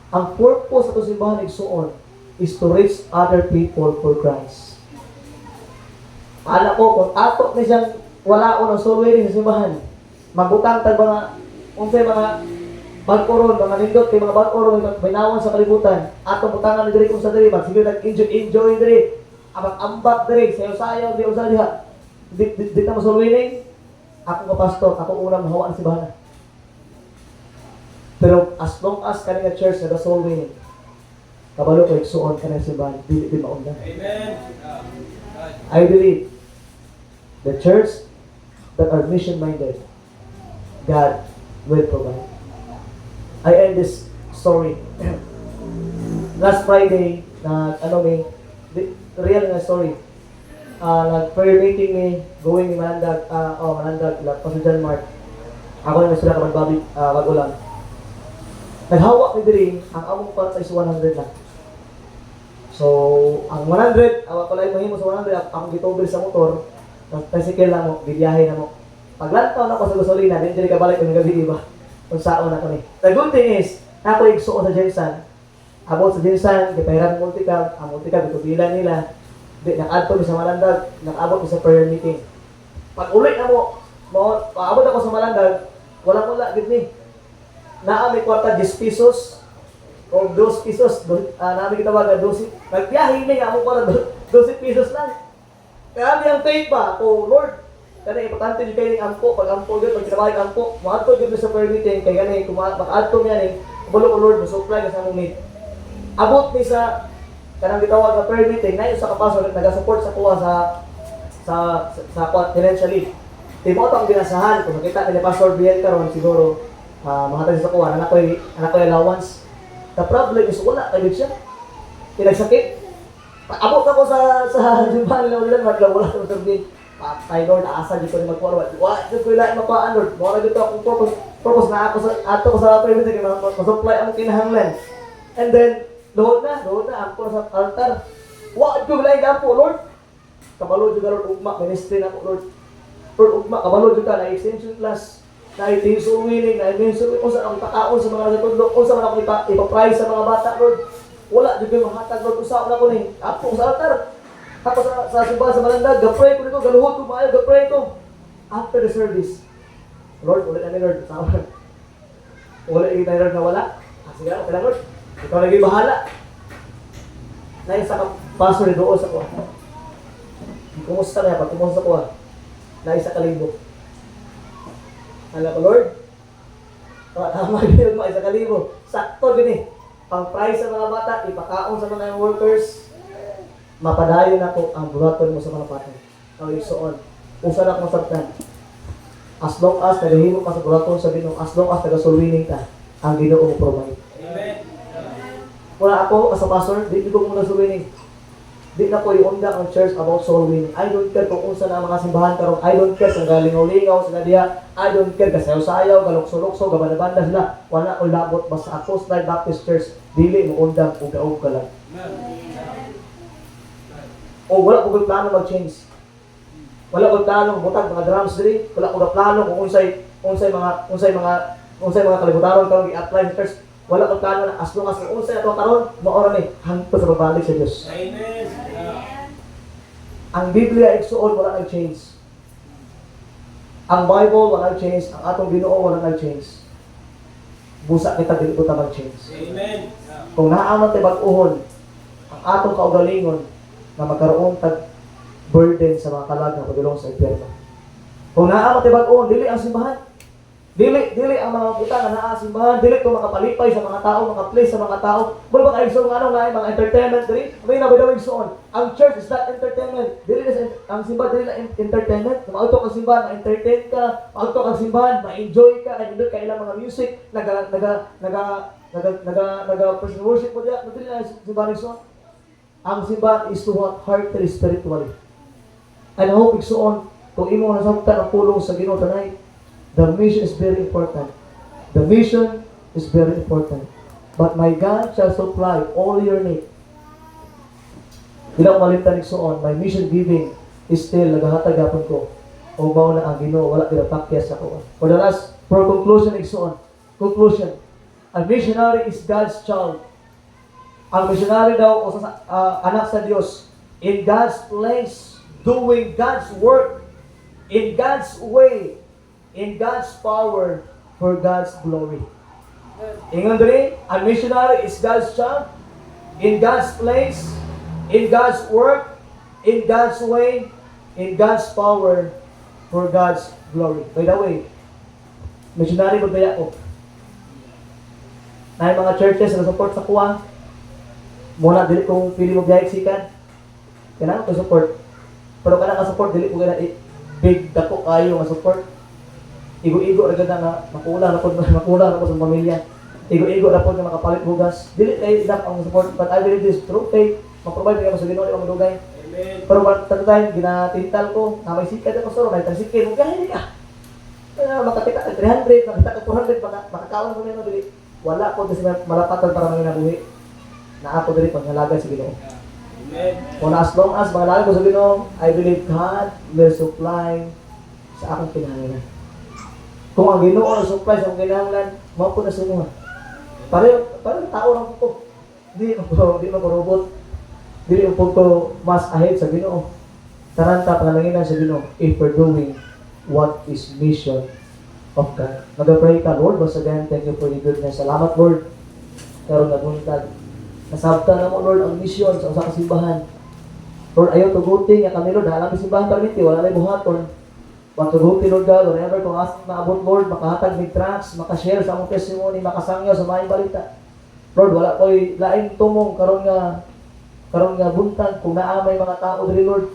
Ang purpose sa simbahan igsuon is to reach other people for Christ. Alam ko, kung ato na siyang wala o ng soul winning sa simbahan, magbutang tag mga, unsay mga bagkoron, mga nindot, kay mga bagkoron, minawan sa kalibutan, atong butangan na diri kung sa diri, magsige nag-enjoy diri, ambak diri, sayo-sayo, di usal diha. Di na mo soul winning, ako ka pastor, ako unang mahawa ng simbahan. Pero as long as kanang nga church na soul winning, kabalo ko igsuon kanang simbahan, dili maundan. Amen. I believe the church that are mission-minded, God will provide. I end this story. Last Friday, real na story. Nag-prayer meeting ni, going ni Manandag, Pastor John Mark. Ako na sila kapag Bobby, wag-ulang. Naghawak ni Diri, ang among part is 100 lang. So, ang 100, awak ko lang mahimo sa 100, akong gitubel sa motor, tricycle lang mo, bibiyahe na mo. Paglantaw na ako sa gasolina, din diri ka balik ng gabi iba. Kung saan ako ni. The good thing is, ako igsuon sa Jensan. Abot sa Jensan, gipahiran multicab, ang multicab itubilan nila. Di nag-add to sa Malandag, nag-abot sa prayer meeting. Pag ulit na mo, paabot ako sa Malandag, wala gid ni. Naami kwarta 10 pesos o 2 pesos, naami kitawag na 12. Nagbiyahe ni nga mo para 12 pesos lang. Kaya ang faith ba, oh Lord, kaya importante yung kayo ng ampo, pag ampo yun, pag kinabalik ampo, maadto yun sa prayer meeting, kaya ganun, kung maka-adto niya ni, kabalo ko Lord, supply na sa mong need. Abot ni sa, kanang gitawag na prayer meeting, na yun sa kapasok, nag-support sa kuha sa financially. Di mo ito ang binasahan, kung nakita ni Pastor Biel karon siguro, mahatag sa kuha, anak ko allowance. The problem is, wala, kayo siya. Pinagsakit. Abot ako sa simbahan nila ulit, wala sa sabihin. Patay Lord, asa dito rin magkuha. Wala, dito ko ilaan makuhaan Lord. Mura dito akong purpose na ako sa prayer meeting, masupply ang kinahanglan. And then, doon na, ako sa altar. Wala, dito ko ilaan po Lord. Kabalo dito Lord, ugma, ministry na po Lord. Lord, ugma, kabalo dito na extension class. Na iting soul winning, na iting soul winning, kung saan ang takaon sa mga natutulog, kung saan ako ipaprize sa mga bata Lord. Wala, dito yung mahatag Lord, usap na ko ni. Ako sa altar. Ako sa simbahan sa Malandag, gapray ko nito, galuhot ko maayo, gapray ko. After the service, Lord, ulit na Lord, sama. Ulit kita Lord na wala. Sige, okay lang Lord. Ikaw lagi bahala. Na pastor doon sa kuha. Kumusta na pag kumusta ko na isa kalibo. Alam ko, Lord, magiging mo isa kalibo. Sakto gini. Pang price sa mga bata, ipakaon sa mga workers, mapadayon ako ang buraton mo sa mga bata. Ang igsoon. Usa na akong masabtan. As long as nagahimo ka sa buraton sa Ginoo, as long as nagasulwining ka, ang Ginoo mo provide. Amen. Wala ako as a pastor, di ko muna sulwining. Di na ko iunda ang church about soul winning. I don't care kung unsa na ang mga simbahan karon. I don't care kung galingaw-lingaw sila diha. I don't care kasayaw-sayaw, galukso-lukso, gabanda-banda sila. Wala ko labot basta ako sa Baptist Church, dili mo undang ugaog ka lang. O wala ko plano mag-change. Wala ko plano butag mga drums diri. Wala ko plano kung unsay mga kalibutaron karon i-apply sa church. Wala ko plano na as long as unsay ato karon mao ra ni hangtod sa babalik sa Dios. Amen. Ang Biblia igsuon wala nag-change. Ang Bible wala nag-change, ang atong Ginoo wala nag-change. Busa kita dili ko ta mag-change. Amen. Kung naaman tay bag-ohon ang atong kaugalingon na magkaroon tag burden sa mga kalag na pagdulong sa impyerno. Kung naaman tay bag-ohon dili ang simbahan. Dili ang mga butang na naa simbahan, dili ko makapalipay sa mga tao, maka-place sa mga tao. Wala ba kayo nga mga entertainment diri? May nabidawig soon. Ang church is not entertainment. Dili na ang simbahan dili na entertainment. Mauto ka simbahan, ma-entertain ka, mauto ka simbahan, ma-enjoy ka, nagindot ka ilang mga music, praise worship mo diya, dili na simbahan soon. Ang simbahan is to what heartily spiritually. And I hope igsuon kung imo nasabtan ang pulong sa Ginoo tonight. The mission is very important. The mission is very important. But my God shall supply all your need. Ilang malimtan igsuon, my mission giving is still nagahatag gapon ko. O mao na ang Ginoo wala gyud pakyas ako. For the last, for conclusion igsuon. Conclusion. A missionary is God's child. Ang missionary daw o anak sa Dios in God's place, doing God's work in God's way, in God's power, for God's glory. Ingon diri, a missionary is God's child, in God's place, in God's work, in God's way, in God's power, for God's glory. By the way, missionary mo kaya ko. Na mga churches na support sa kuha, muna dili kong pili mo biyahig sikan, kailangan ko support. Pero kailangan ka support, dili ko kailangan big dako kayo nga support. Igo-igo ra gid na makula na po sa pamilya. Igo-igo ra po nga makapalit bugas. Dili kay enough ang support, but I believe this through faith, maprovide ka mo sa Ginoo ang madugay. Amen. Pero pag time ginatintal ko, na may sikat ako sa may tansikin mo gahi ka. Kaya makakita ka 300, makakita ka 400, makakaon ko nimo dili. Wala ko kasi malapatan para manginabuhi. Na ako dili panghalagan sa Ginoo. Amen. Kung as long as mangalagan ko sa Ginoo, I believe God will supply sa akong kinahanglan. Kung ang Ginoo ang supply sa akong kinahanglan, mao po na sa inyo. Pareho tao lang ko. Di mo ko robot. Di mo ko mas ahead sa Ginoo. Taranta pangalanginan sa Ginoo if we're doing what is mission of God. Mag-pray ka, Lord, once again, thank you for your goodness. Salamat, Lord. Karon nabuntag. Nasabtan na mo, Lord, ang mission sa usa ka simbahan. Lord, ayaw tugutin nga kami, Lord, alam ang simbahan permiti, wala na buhaton. Patugutin, Lord God, whenever kung asking maabot, Lord, makahatag ng tracks, makashare sa among testimony, makasangyo sa mga balita. Lord, wala ko'y laing tumong karon nga buntag kung naamay mga tao diri, Lord,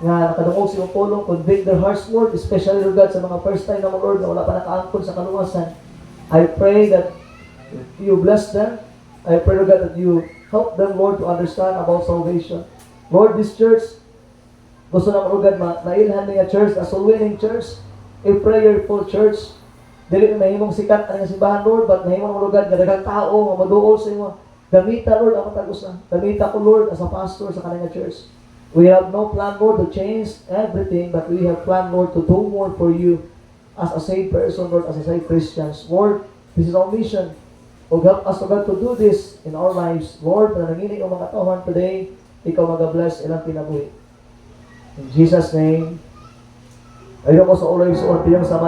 nga nakadungog sa imong pulong, convict their hearts, Lord, especially, Lord God, sa mga first time na mo, Lord, na wala pa nakaangkon sa kaluwasan. I pray that you bless them. I pray, Lord God, that you help them, Lord, to understand about salvation. Lord, this church, gusto na mo, Lord God, mailhan niya church, a soul-winning church, a prayerful church. Dili na mahimong sikat ang simbahan, Lord, but mahimong, Lord God, daghang tao, nga maduol sa imo. Gamita, Lord, ang matagos na. Gamita ko, Lord, as a pastor sa kanila church. We have no plan, Lord, to change everything, but we have plan, Lord, to do more for you as a saved person, Lord, as a saved Christians. Lord, this is our mission. O help us, God, to do this in our lives. Lord, pananangini ang mga tauhan today, ikaw mag-bless ilang kinabuhi. In Jesus' name, ayoko sa ulay sa pinang sama